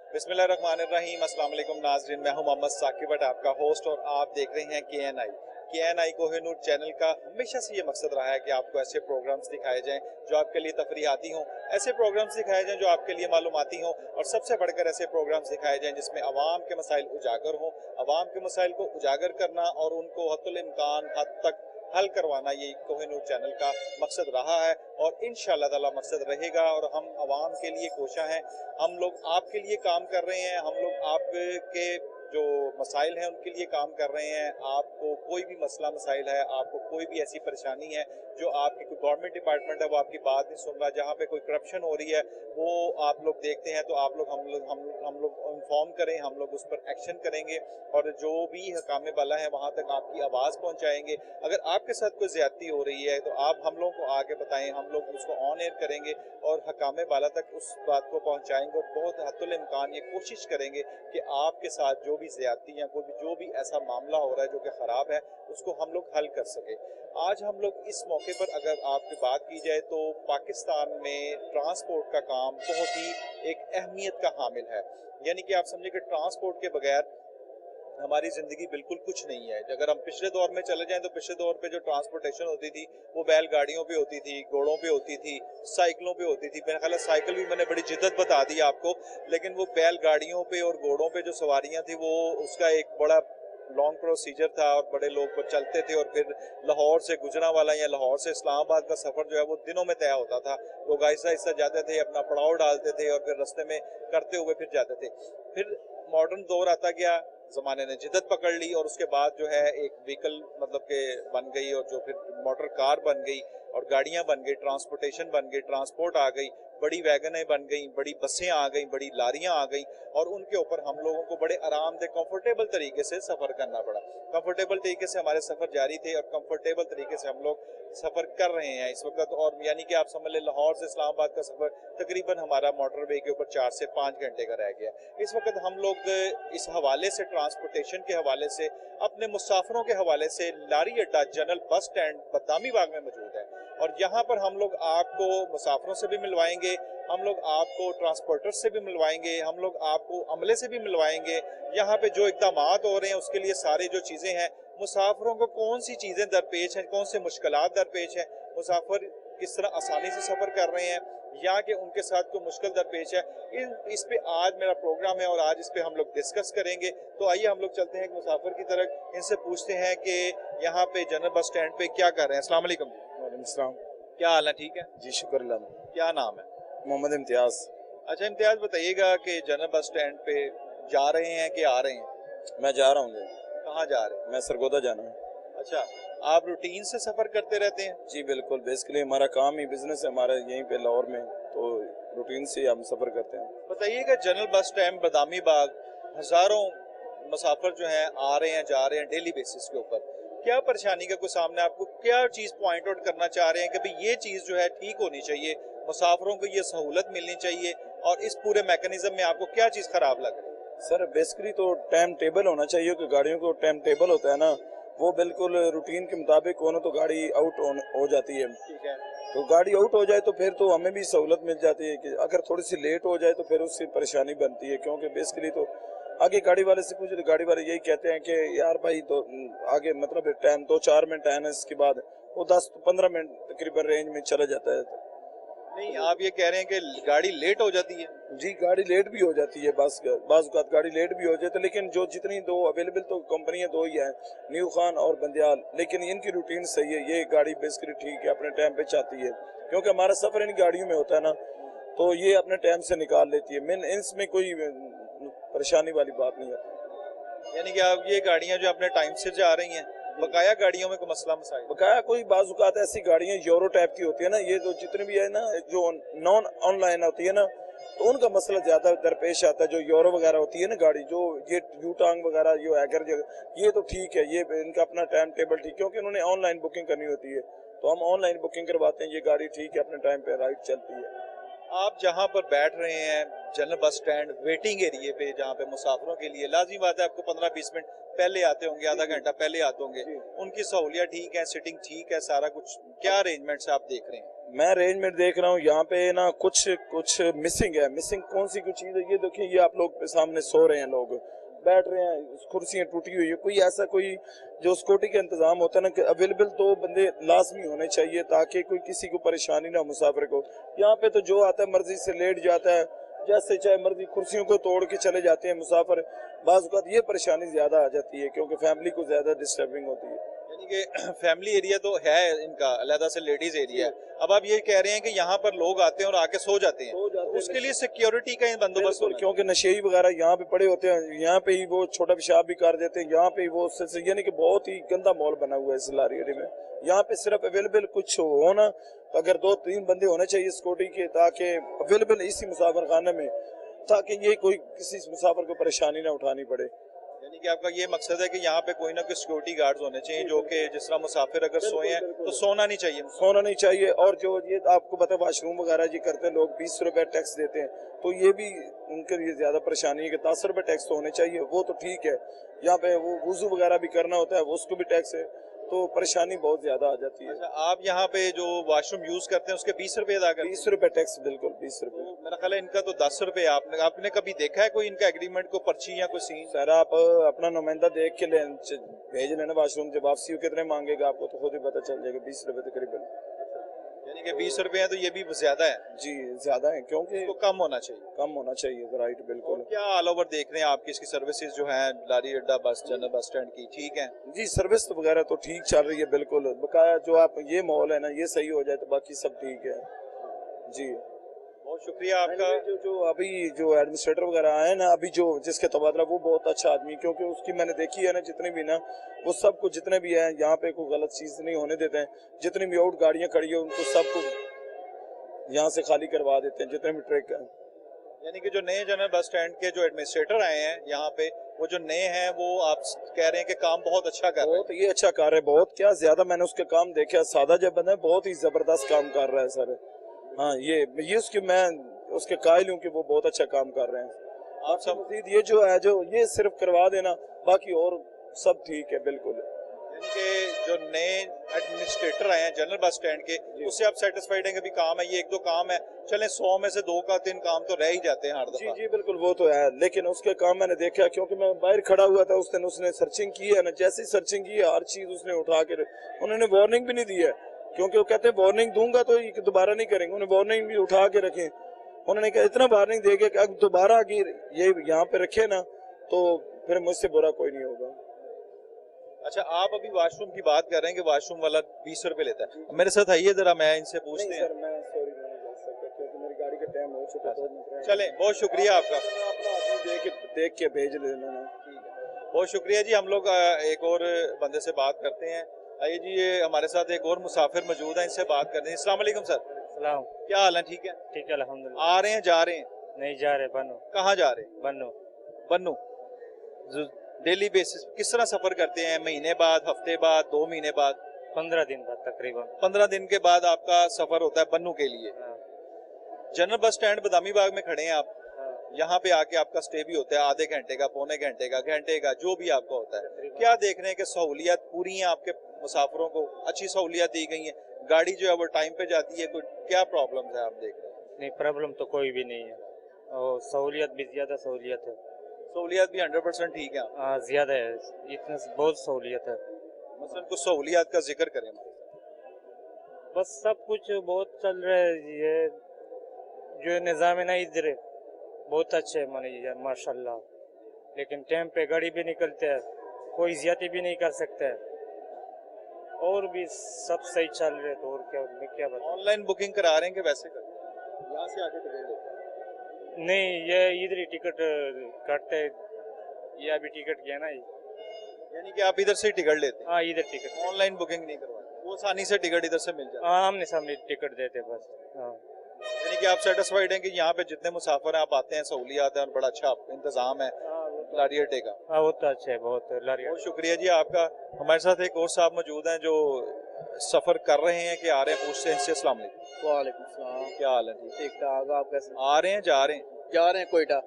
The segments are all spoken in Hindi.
बिस्मिल्लाहिर्रहमानिर्रहीम। अस्सलाम वालेकुम नाज़रीन, मैं हूं मोहम्मद साकिब भट्ट, आपका होस्ट, और आप देख रहे हैं के एन आई कोहिनूर चैनल का। हमेशा से ये मकसद रहा है कि आपको ऐसे प्रोग्राम्स दिखाए जाएं जो आपके लिए तफरीहाती हों, ऐसे प्रोग्राम्स दिखाए जाएं जो आपके लिए मालूमाती हों, और सबसे बढ़कर ऐसे प्रोग्राम्स दिखाए जाएं जिसमें अवाम के मसाइल उजागर हों। अवाम के मसाइल को उजागर करना और उनको हद्दुल इम्कान हद तक हल करवाना, ये कोहिनूर चैनल का मकसद रहा है और इंशाअल्लाह ताला मकसद रहेगा। और हम आवाम के लिए कोशा हैं, हम लोग आपके लिए काम कर रहे हैं, हम लोग आपके जो मसाइल हैं उनके लिए काम कर रहे हैं। आपको कोई भी मसला मसाइल है, आपको कोई भी ऐसी परेशानी है जो आपकी कोई गवर्नमेंट डिपार्टमेंट है वो आपकी बात नहीं सुन रहा, जहाँ पे कोई करप्शन हो रही है वो आप लोग देखते हैं, तो आप लोग हम लोग इन्फॉर्म करें, हम लोग उस पर एक्शन करेंगे और जो भी हकाम बाला है वहाँ तक आपकी आवाज़ पहुँचाएंगे। अगर आपके साथ कोई ज्यादती हो रही है तो आप हम लोग को आगे बताएं, हम लोग उसको ऑन एयर करेंगे और हकाम बाला तक उस बात को पहुँचाएंगे और बहुत हद्दुल इम्कान ये कोशिश करेंगे कि आपके साथ जो भी ज्यादती है, कोई जो भी ऐसा मामला हो रहा है जो कि ख़राब है, उसको हम लोग हल कर सके। आज हम लोग इस मौके पर अगर आपकी बात की जाए तो पाकिस्तान में ट्रांसपोर्ट का काम बहुत ही एक अहमियत का हामिल है। यानी कि आप समझिए कि ट्रांसपोर्ट के बगैर हमारी ज़िंदगी बिल्कुल कुछ नहीं है। अगर हम पिछले दौर में चले जाएं तो पिछले दौर पे जो ट्रांसपोर्टेशन होती थी वो बैलगाड़ियों पे होती थी, घोड़ों पे होती थी, साइकिलों पे होती थी। मेरा ख्याल है साइकिल भी मैंने बड़ी जिद्दत बता दी आपको, लेकिन वो बैलगाड़ियों पे और घोड़ों पे जो सवारियां थी वो उसका एक बड़ा लॉन्ग प्रोसीजर था और बड़े लोग वो चलते थे और फिर लाहौर से गुजरांवाला या लाहौर से इस्लामाबाद का सफ़र जो है वो दिनों में तय होता था। लोग आहिस्ता आहिस्ता जाते थे, अपना पड़ाव डालते थे और फिर रास्ते में करते हुए फिर जाते थे। फिर मॉडर्न दौर आता गया, ज़माने ने जिद्दत पकड़ ली और उसके बाद जो है एक व्हीकल मतलब के बन गई और जो फिर मोटर कार बन गई और गाड़ियां बन गई, ट्रांसपोर्टेशन बन गई, ट्रांसपोर्ट आ गई, बड़ी वैगनें बन गई, बड़ी बसें आ गई, बड़ी लारियां आ गई और उनके ऊपर हम लोगों को बड़े आरामदेह कंफर्टेबल तरीके से सफ़र करना पड़ा। कंफर्टेबल तरीके से हमारे सफ़र जारी थे और कंफर्टेबल तरीके से हम लोग सफ़र कर रहे हैं इस वक्त। और यानी कि आप समझ लें लाहौर से इस्लामाबाद का सफ़र तकरीबन हमारा मोटरवे के ऊपर 4 से 5 घंटे का रह गया। इस वक्त हम लोग इस हवाले से, ट्रांसपोर्टेशन के हवाले से, अपने मुसाफिरों के हवाले से लारी अड्डा general bus stand Badami Bagh में मौजूद है और यहाँ पर हम लोग आपको मुसाफिरों से भी मिलवाएंगे, हम लोग आपको ट्रांसपोर्टर से भी मिलवाएंगे, हम लोग आपको अमले से भी मिलवाएंगे। यहाँ पे जो इक़दाम हो रहे हैं उसके लिए सारी जो चीज़ें हैं, मुसाफिरों को कौन सी चीज़ें दरपेश हैं, कौन से मुश्किलात दरपेश हैं, मुसाफिर किस तरह आसानी से सफ़र कर रहे हैं या कि उनके साथ कोई मुश्किल दरपेश है, इस पे आज मेरा प्रोग्राम है और आज इस पे हम लोग डिस्कस करेंगे। तो आइए हम लोग चलते हैं मुसाफिर की तरफ, इनसे पूछते हैं कि यहाँ पे जनरल बस स्टैंड पे क्या कर रहे हैं। अस्सलाम वालेकुम। वालेकुम सलाम। क्या हाल है? ठीक है जी शुक्र अल्लाह। क्या नाम है? मोहम्मद इम्तियाज। अच्छा इम्तियाज, बताइएगा कि जनरल बस स्टैंड पे जा रहे हैं कि आ रहे हैं? मैं जा रहा हूँ जी। कहाँ जा रहे हैं? मैं सरगोदा जाना है। अच्छा, आप रूटीन से सफ़र करते रहते हैं? जी बिल्कुल, बेसिकली हमारा काम ही बिजनेस है हमारा यहीं पे लाहौर में, तो रूटीन से हम सफ़र करते हैं। बताइएगा general bus stand Badami Bagh हज़ारों मुसाफिर जो हैं आ रहे हैं जा रहे हैं डेली बेसिस के ऊपर, क्या परेशानी का कोई सामने आपको क्या चीज़ पॉइंट आउट करना चाह रहे हैं कि भाई ये चीज़ जो है ठीक होनी चाहिए, मुसाफिरों को ये सहूलत मिलनी चाहिए, और इस पूरे मैकेनिज्म में आपको क्या चीज़ खराब लग रही है? सर बेसिकली तो टाइम टेबल होना चाहिए कि गाड़ियों को टाइम टेबल होता है ना, वो बिल्कुल रूटीन के मुताबिक हो ना तो गाड़ी आउट हो जाती है। ठीक है। तो गाड़ी आउट हो जाए तो फिर तो हमें भी सहूलत मिल जाती है कि अगर थोड़ी सी लेट हो जाए तो फिर उससे परेशानी बनती है, क्योंकि बेसिकली तो आगे गाड़ी वाले से पूछे तो गाड़ी वाले यही कहते हैं कि यार भाई तो आगे मतलब टाइम 2-4 मिनट है ना, इसके बाद वो 10-15 मिनट तकरीबन रेंज में चला जाता है। नहीं, आप ये कह रहे हैं कि गाड़ी लेट हो जाती है? जी गाड़ी लेट भी हो जाती है, बाज़ औक़ात गाड़ी लेट भी हो जाती है, लेकिन जो जितनी दो अवेलेबल तो कंपनियां दो ही हैं, न्यू खान और बंदियाल, लेकिन इनकी रूटीन सही है, ये गाड़ी बेसिकली ठीक है, अपने टाइम पे चाहती है, क्योंकि हमारा सफ़र इन गाड़ियों में होता है ना, तो ये अपने टाइम से निकाल लेती है। मेन इसमें कोई परेशानी वाली बात नहीं है। यानी कि आप ये गाड़ियां जो अपने टाइम से जा रही हैं, बकाया गाड़ियों में कोई मसला मसाइल? बकाया कोई बाज़ औक़ात ऐसी गाड़ियाँ यूरो टाइप की होती है ना, ये जो जितनी भी है ना जो नॉन ऑनलाइन होती है ना, तो उनका मसला ज़्यादा दरपेश आता है। जो यूरो वगैरह होती है ना गाड़ी, जो ये यूटांग वगैरह जो एगर ये तो ठीक है, ये इनका अपना टाइम टेबल ठीक, क्योंकि उन्होंने ऑनलाइन बुकिंग करनी होती है, तो हम ऑनलाइन बुकिंग करवाते हैं, ये गाड़ी ठीक है अपने टाइम पे राइट चलती है। आप जहां पर बैठ रहे हैं general bus stand waiting area पे, जहां पे मुसाफिरों के लिए लाजमी बात है आपको 15-20 मिनट पहले आते होंगे, आधा घंटा पहले आते होंगे, जी। उनकी सहूलियत ठीक है, सिटिंग ठीक है, सारा कुछ क्या अरेंजमेंट्स आप देख रहे हैं? मैं अरेंजमेंट देख रहा हूँ यहाँ पे ना, कुछ कुछ मिसिंग है। मिसिंग कौन सी कुछ चीज़ है, ये देखिए, ये आप लोग के सामने सो रहे हैं, लोग बैठ रहे हैं, कुर्सियाँ टूटी हुई है। कोई ऐसा कोई जो सिक्योरिटी का इंतजाम होता है ना, कि अवेलेबल 2 बंदे लाजमी होने चाहिए, ताकि कोई किसी को परेशानी ना हो मुसाफिर को। यहाँ पे तो जो आता है मर्जी से लेट जाता है, जैसे चाहे मर्जी कुर्सियों को तोड़ के चले जाते हैं मुसाफिर। बाज़ औक़ात ये परेशानी ज़्यादा आ जाती है, क्योंकि फैमिली को ज़्यादा डिस्टर्बिंग होती है। यानी कि फैमिली एरिया तो है इनका, अलहदा से लेडीज एरिया है। अब आप ये कह रहे हैं कि यहाँ पर लोग आते हैं और आके सो जाते हैं, सो जाते तो हैं, उसके लिए सिक्योरिटी का बंदोबस्त बिल्कुल, होना क्योंकि नशेई वगैरह यहाँ पे पड़े होते हैं, यहाँ पे ही वो छोटा पेशाब भी कर देते हैं, यहाँ पे ही वो यानी कि बहुत ही गंदा माहौल बना हुआ है इस लारी एरिया में। यहाँ पे सिर्फ अवेलेबल कुछ हो ना, तो अगर 2-3 बंदे होने चाहिए सिक्योरिटी के, ताकि अवेलेबल इसी मुसाफिर खाने में, ताकि ये कोई किसी मुसाफिर को परेशानी ना उठानी पड़े। यानी कि आपका ये मकसद है कि यहाँ पे कोई ना कोई सिक्योरिटी गार्ड्स होने चाहिए, जो कि जिस तरह मुसाफिर अगर सोए हैं तो सोना नहीं चाहिए। सोना नहीं चाहिए। और जो ये आपको पता है वाशरूम वगैरह जी करते हैं लोग, 20 रुपए टैक्स देते हैं, तो ये भी उनके लिए ज्यादा परेशानी है कि 10 रुपए टैक्स तो होने चाहिए। वो तो ठीक है, यहाँ पे वो वुजू वगैरह भी करना होता है, वो उसको भी टैक्स है, तो परेशानी बहुत ज्यादा आ जाती है। अच्छा, आप यहाँ पे जो वॉशरूम यूज करते हैं उसके 20 रुपए अदा करते हैं? 20 रुपए टैक्स, बिल्कुल 20 रुपए। तो मेरा ख्याल है इनका तो 10 रुपए। आपने कभी देखा है कोई इनका एग्रीमेंट को पर्ची या कोई सीन? सर आप अपना नुमाइंदा देख के भेज लेना वाशरूम से, वापसी वो कितने मांगेगा आपको तो खुद ही पता चल जाएगा। 20 रुपए तकरीबन। यानी कि 20 रुपए है तो ये भी ज्यादा है, जी ज्यादा है, क्योंकि इसको कम होना चाहिए। कम होना चाहिए, राइट, बिल्कुल। क्या ऑल ओवर देख रहे हैं आपकी इसकी सर्विसेज जो है लारी अड्डा बस जनरल बस स्टैंड की, ठीक है? जी सर्विस वगैरह तो ठीक चल रही है, बिल्कुल। बकाया जो आप ये माहौल है ना, ये सही हो जाए तो बाकी सब ठीक है जी। बहुत शुक्रिया आपका। जो अभी जो एडमिनिस्ट्रेटर वगैरह आए ना, अभी जो जिसके तबादला, वो बहुत अच्छा आदमी, क्योंकि उसकी मैंने देखी है ना, जितने भी ना, वो सबको जितने भी हैं यहाँ पे कोई गलत चीज नहीं होने देते हैं। जितनी भी आउट गाड़ियाँ खड़ी है उनको सबको यहाँ से खाली करवा देते हैं, जितने भी ट्रक हैं। यानी कि जो नए जनरल बस स्टैंड के जो एडमिनिस्ट्रेटर आए हैं यहाँ पे, वो जो नए हैं, वो आप कह रहे हैं कि काम बहुत अच्छा कर रहे हैं? बहुत ये अच्छा कर रहे हैं, बहुत क्या ज्यादा मैंने उसके काम देखे। सादा जब बंदा है, बहुत ही जबरदस्त काम कर रहा है सर। हाँ, ये उसकी मैं उसके कायल हूँ कि वो बहुत अच्छा काम कर रहे हैं। आप सब मजीद ये जो है, जो ये सिर्फ करवा देना, बाकी और सब ठीक है, बिल्कुल। यानी कि जो नए एडमिनिस्ट्रेटर आए हैं जनरल बस स्टैंड के, उससे आप सेटिस्फाइड हैं कि भी काम है, ये 1-2 काम है, चलें 100 में से 2 का 3 काम तो रह ही जाते हैं हर जी दफा? जी बिल्कुल, वो तो है, लेकिन उसके काम मैंने देखा, क्योंकि मैं बाहर खड़ा हुआ था उस दिन। उसने सर्चिंग की है ना, जैसे ही सर्चिंग की है, हर चीज उसने उठा के, उन्होंने वार्निंग भी नहीं दी है, क्योंकि वो कहते हैं वार्निंग दूंगा तो ये दोबारा नहीं करेंगे। उन्होंने वार्निंग भी उठा के रखे। उन्होंने कहा इतना वार्निंग देगा कि अब दोबारा अगर ये यहाँ पे रखे ना, तो फिर मुझसे बुरा कोई नहीं होगा। अच्छा, आप अभी वॉशरूम की बात कर रहे हैं कि वॉशरूम वाला 20 रुपए लेता है। मेरे साथ आइए जरा, मैं इनसे पूछते हैं। सर मैं सॉरी नहीं जा सकता, क्योंकि मेरी गाड़ी का टाइम हो चुका है। चलें, बहुत शुक्रिया आपका। अपना आदमी देख के भेज लेना ना। बहुत शुक्रिया जी। हम लोग एक और बंदे से बात करते हैं। आइए जी, ये हमारे साथ एक और मुसाफिर मौजूद है, इनसे बात करते हैं। अस्सलाम वालेकुम सर। सलाम। क्या हाल है? ठीक है? ठीक है अल्हम्दुलिल्लाह। आ रहे हैं, जा रहे हैं? नहीं जा रहे, बनो। कहाँ जा रहे हैं? बनो। बन्नू। डेली बेसिस किस तरह सफर करते हैं? महीने बाद, हफ्ते बाद, 2 महीने बाद? 15 दिन बाद तकरीबन। 15 दिन के बाद आपका सफर होता है बन्नू के लिए। हाँ। General bus stand Badami Bagh में खड़े हैं आप, हाँ। यहाँ पे आके आपका स्टे भी होता है, आधे घंटे का, पौने घंटे का, घंटे का, जो भी आपका होता है। क्या देख रहे हैं कि सहूलियत पूरी है आपके मुसाफिरों को? अच्छी सहूलियत दी गई है, गाड़ी जो है वो टाइम पे जाती है? कोई क्या प्रॉब्लम है आप देख रहे हैं? नहीं, प्रॉब्लम तो कोई भी नहीं है, और सहूलियत भी ज्यादा सहूलियत है। सहूलियत भी 100% ठीक है? हाँ, ज्यादा है, इतना बहुत सहूलियत है। मसलन कुछ सहूलियत का जिक्र करें। बस सब कुछ बहुत चल रहा है। ये जो निज़ाम है ना इधर, बहुत अच्छे है मानिए माशाल्लाह। लेकिन टाइम पे गाड़ी भी निकलते हैं, कोई ज्यादा भी नहीं कर सकता है, और भी सब सही चल रहे। तो और क्या, मैं क्या बताऊं। ऑनलाइन बुकिंग करा रहे हैं कि वैसे करते हैं? यहाँ से आके टिकट लेते हैं? नहीं, ये इधर ही टिकट काटते, ये अभी टिकट किया ना ये। यानी कि आप इधर से टिकट लेते हैं? हाँ, इधर टिकट। ऑनलाइन बुकिंग नहीं करवाते? वो आसानी से टिकट इधर से मिल जाता है? हाँ, आमने सामने टिकट देते बस। हाँ। यानी कि आप सेटिस्फाइड हैं कि यहाँ पे जितने मुसाफिर हैं आप आते हैं, सहूलियात है और बड़ा अच्छा इंतजाम है लारी अड्डे का? हाँ, वो तो अच्छा है बहुत। बहुत शुक्रिया जी आपका। हमारे साथ एक और साहब मौजूद हैं जो सफर कर रहे हैं कि आ रहे हैं, पूछते हैं इनसे। अस्सलाम वालेकुम। वालेकुम सलाम। क्या हाल है? ठीक। ठीक ठाक, आप कैसे? आ रहे हैं, जा रहे हैं? जा रहे हैं कोयटा।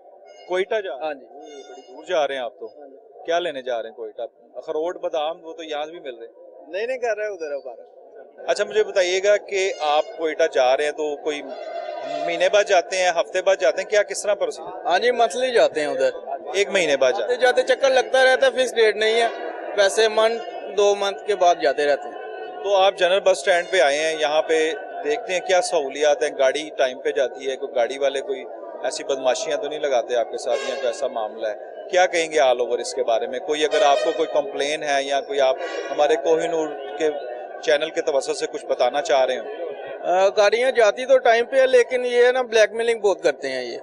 कोयटा जा रहे हाँ हैं? जी। बड़ी दूर जा रहे हैं आप तो। हाँ जी। क्या लेने जा रहे हैं कोयटा? अखरोट बादाम वो तो यहाँ भी मिल रहे हैं। नहीं कर रहे उधर हमारा। अच्छा मुझे बताइएगा कि आप कोयटा जा रहे हैं तो कोई महीने बाद जाते हैं, हफ्ते बाद जाते हैं, क्या किस तरह प्रोसीजर? हाँ जी, मंथली जाते हैं उधर। एक महीने बाद जाते जाते जाते चक्कर लगता रहता है, फिक्स डेट नहीं है, वैसे मंथ 2 मंथ के बाद जाते रहते हैं। हैं। तो आप जनरल बस स्टैंड पे आए हैं, यहाँ पे देखते हैं क्या सहूलियात है, गाड़ी टाइम पे जाती है, कोई गाड़ी वाले कोई ऐसी बदमाशियां तो नहीं लगाते आपके साथ, या कोई ऐसा मामला है? क्या कहेंगे ऑल ओवर इसके बारे में? कोई अगर आपको कोई कंप्लेन है या कोई आप हमारे कोहिनूर के चैनल के तवज्जो से कुछ बताना चाह रहे हो? गाड़ियाँ जाती तो टाइम पे है, लेकिन ये है ना, ब्लैकमेलिंग बहुत करते हैं ये।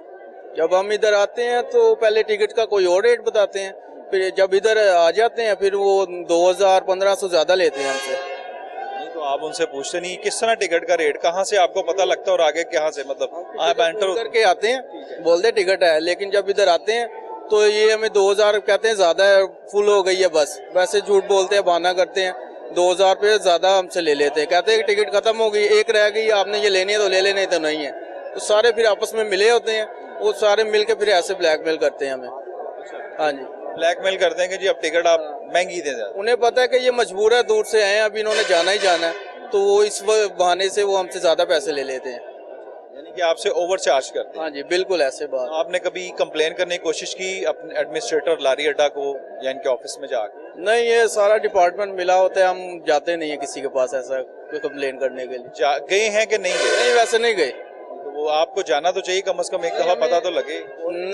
जब हम इधर आते हैं तो पहले टिकट का कोई और रेट बताते हैं, फिर जब इधर आ जाते हैं फिर वो 2000-1500 ज्यादा लेते हैं हमसे। नहीं तो आप उनसे पूछते नहीं किस तरह टिकट का रेट, कहाँ से आपको पता लगता है और आगे कहाँ से, मतलब आप एंटर करके आते हैं, बोलते टिकट है, लेकिन जब इधर आते हैं तो ये हमें 2000 कहते हैं, ज्यादा है, फुल हो गई है बस। वैसे झूठ बोलते हैं, बहाना करते हैं, 2000 रुपये ज्यादा हमसे ले लेते हैं, कहते हैं कि टिकट खत्म हो गई, एक रह गई, आपने ये लेनी है तो ले लेनी, तो नहीं है। तो सारे फिर आपस में मिले होते हैं, वो सारे मिलके फिर ऐसे ब्लैकमेल करते हैं हमें। हाँ जी, ब्लैकमेल करते हैं कि जी अब टिकट आप महंगी दे दें। उन्हें पता है कि ये मजबूर है, दूर से आए हैं, अभी इन्होंने जाना ही जाना है, तो वो इस बहाने से वो हमसे ज्यादा पैसे ले लेते हैं। यानी कि आपसे ओवर चार्ज करते हैं। हाँ जी, बिल्कुल ऐसे बात। आपने कभी कंप्लेन करने की कोशिश की अपने एडमिनिस्ट्रेटर लारी अड्डा को या इनके ऑफिस में जाकर? नहीं, ये सारा डिपार्टमेंट मिला होता है, हम जाते नहीं है किसी के पास ऐसा कोई कंप्लेन करने के लिए। गए हैं कि नहीं गए? नहीं, वैसे नहीं गए। तो वो आपको जाना तो चाहिए, कम से कम एक दफा पता तो लगे।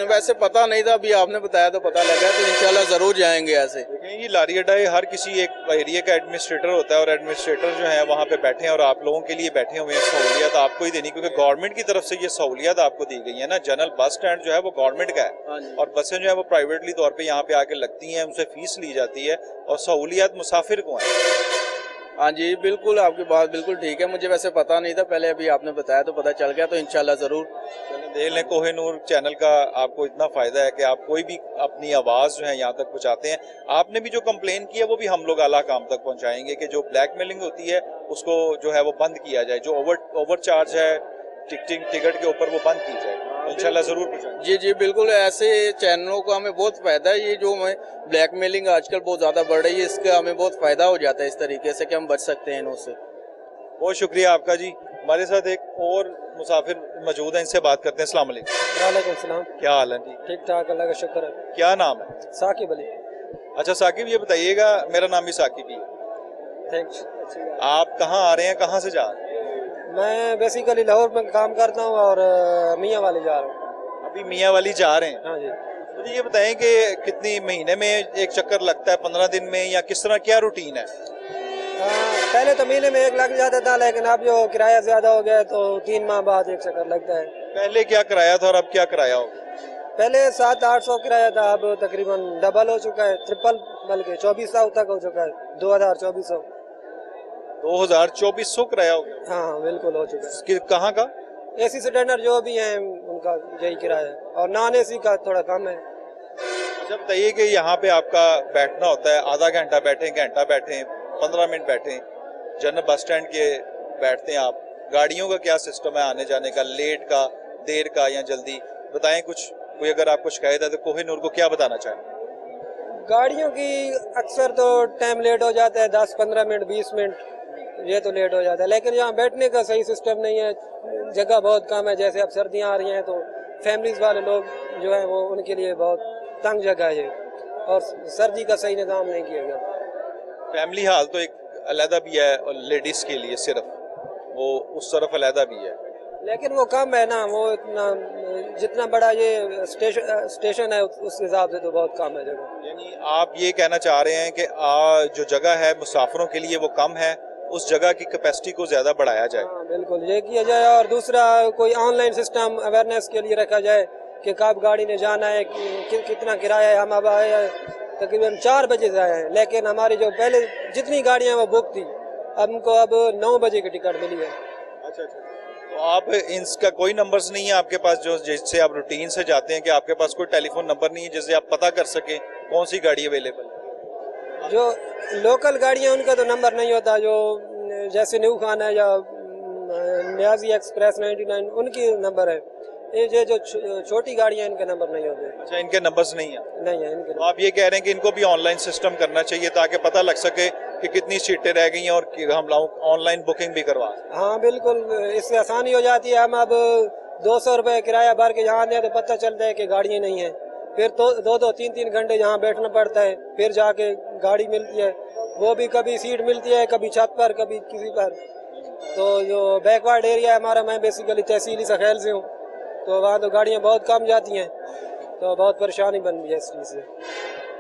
वैसे पता नहीं था, अभी आपने बताया तो पता लगा, तो इंशाल्लाह जरूर जाएंगे ऐसे। देखें ये लारी अड्डा हर किसी एक एरिया का एडमिनिस्ट्रेटर होता है, और एडमिनिस्ट्रेटर जो है वहाँ पे बैठे हैं और आप लोगों के लिए बैठे हुए हैं। सहूलियत आपको ही देनी, क्योंकि गवर्नमेंट की तरफ से ये सहूलियत आपको दी गई है ना। जनरल बस स्टैंड जो है वो गवर्नमेंट का है, और बसें जो है वो प्राइवेटली तौर पर यहाँ पे आके लगती हैं, उनसे फीस ली जाती है, और सहूलियत मुसाफिर को है। हाँ जी, बिल्कुल आपकी बात बिल्कुल ठीक है, मुझे वैसे पता नहीं था, पहले अभी आपने बताया तो पता चल गया, तो इंशाल्लाह जरूर। देख लें कोहिनूर चैनल का आपको इतना फायदा है कि आप कोई भी अपनी आवाज़ जो है यहाँ तक पहुँचाते हैं। आपने भी जो कंप्लेन की है वो भी हम लोग आला काम तक पहुँचाएंगे कि जो ब्लैकमेलिंग होती है उसको जो है वो बंद किया जाए, जो ओवर चार्ज है टिकट के ऊपर वो बंद की जाए, इंशाल्लाह जरूर पहुँचाएंगे। जी जी बिल्कुल, ऐसे चैनलों का हमें बहुत फायदा है। ये जो हमें ब्लैकमेलिंग आजकल बहुत ज्यादा बढ़ रही है, इसका हमें बहुत फायदा हो जाता है इस तरीके से कि हम बच सकते हैं इनसे। बहुत शुक्रिया आपका जी। हमारे साथ एक और मुसाफिर मौजूद है, इनसे बात करते हैं। अस्सलाम वालेकुम। वालेकुम सलाम। क्या हाल है? ठीक ठीक ठाक, अल्लाह का शुक्र है। क्या नाम है? साकिब अली। अच्छा साकिब, ये बताइएगा, मेरा नाम भी साकिब ही है। थैंक्स। आप कहाँ आ रहे हैं, कहाँ से जा रहे हैं? मैं बेसिकली लाहौर में काम करता हूँ और मियाँ वाले जा रहा हूँ। अभी मियाँ वाली जा रहे हैं? हाँ जी। मुझे ये बताएं कि कितनी महीने में एक चक्कर लगता है, 15 दिन में, या किस तरह, क्या रूटीन है? पहले तो महीने में एक लग जाता था, लेकिन अब जो किराया ज्यादा हो गया है तो 3 माह बाद एक चक्कर लगता है। पहले क्या किराया था और अब क्या किराया हो? पहले 700-800 किराया था, अब तकरीबन डबल हो चुका है, ट्रिपल, बल्कि 2400 तक हो चुका है। 2400। 2400 किराया हो गया? हाँ बिल्कुल हो चुका है। कहाँ का? AC सिलेंडर जो भी है उनका यही किराया है, और नॉन AC का थोड़ा कम है। अच्छा बताइए कि यहाँ पे आपका बैठना होता है, आधा घंटा बैठे, घंटा बैठे, 15 मिनट बैठे, जनरल बस स्टैंड के बैठते हैं आप, गाड़ियों का क्या सिस्टम है आने जाने का, लेट का, देर का या जल्दी? बताएं कुछ, कोई अगर आपको शिकायत है तो कोहिनूर को क्या बताना चाहें? गाड़ियों की अक्सर तो टाइम लेट हो जाता है, 10-15 मिनट, 20 मिनट, ये तो लेट हो जाता है। लेकिन यहाँ बैठने का सही सिस्टम नहीं है, जगह बहुत कम है। जैसे अब सर्दियाँ आ रही हैं तो फैमिलीज वाले लोग जो हैं वो, उनके लिए बहुत तंग जगह है ये, और सर्दी का सही निज़ाम नहीं किया गया। फैमिली हाल तो एक अलहदा भी है, और लेडीज़ के लिए सिर्फ वो उस तरफ अलहदा भी है, लेकिन वो कम है ना, वो इतना, जितना बड़ा ये स्टेशन है उस हिसाब से तो बहुत कम है जगह। यानी आप ये कहना चाह रहे हैं कि जो जगह है मुसाफिरों के लिए वो कम है, उस जगह की कैपेसिटी को ज्यादा बढ़ाया जाए। हाँ बिल्कुल, ये किया जाए। और दूसरा, कोई ऑनलाइन सिस्टम अवेयरनेस के लिए रखा जाए कि कब गाड़ी ने जाना है, कितना किराया है। हम अब आए हैं तकरीबन 4 बजे से आए हैं, लेकिन हमारी जो पहले जितनी गाड़ियाँ वो बुक थी, हमको अब 9 बजे की टिकट मिली है। अच्छा, तो आप इनका कोई नंबर्स नहीं है आपके पास जो जिससे आप रूटीन से जाते हैं, कि आपके पास कोई टेलीफोन नंबर नहीं है जिससे आप पता कर सके कौन सी गाड़ी अवेलेबल है? जो लोकल गाड़ियाँ उनका तो नंबर नहीं होता, जो जैसे न्यू खान है या न्याजी एक्सप्रेस 99 उनकी नंबर है। ये जो छोटी गाड़ियाँ इनके नंबर नहीं होते। अच्छा, इनके नंबर्स नहीं है? नहीं है इनके। तो आप ये कह रहे हैं कि इनको भी ऑनलाइन सिस्टम करना चाहिए ताकि पता लग सके कि कितनी सीटें रह गई हैं और कि हम लोग ऑनलाइन बुकिंग भी करवा सकें। हाँ बिल्कुल, इससे आसानी हो जाती है। हम अब 200 रुपये किराया भर के यहाँ आते हैं तो पता चलता है कि गाड़ियाँ नहीं है, फिर तो 2-3 घंटे यहाँ बैठना पड़ता है, फिर जाके गाड़ी मिलती है। वो भी कभी सीट मिलती है, कभी छत पर, कभी किसी पर। तो जो बैकवर्ड एरिया है हमारा, मैं बेसिकली तहसीली सखेल से हूँ, तो वहाँ तो गाड़ियाँ बहुत कम जाती हैं, तो बहुत परेशानी बन रही है इस चीज़ से।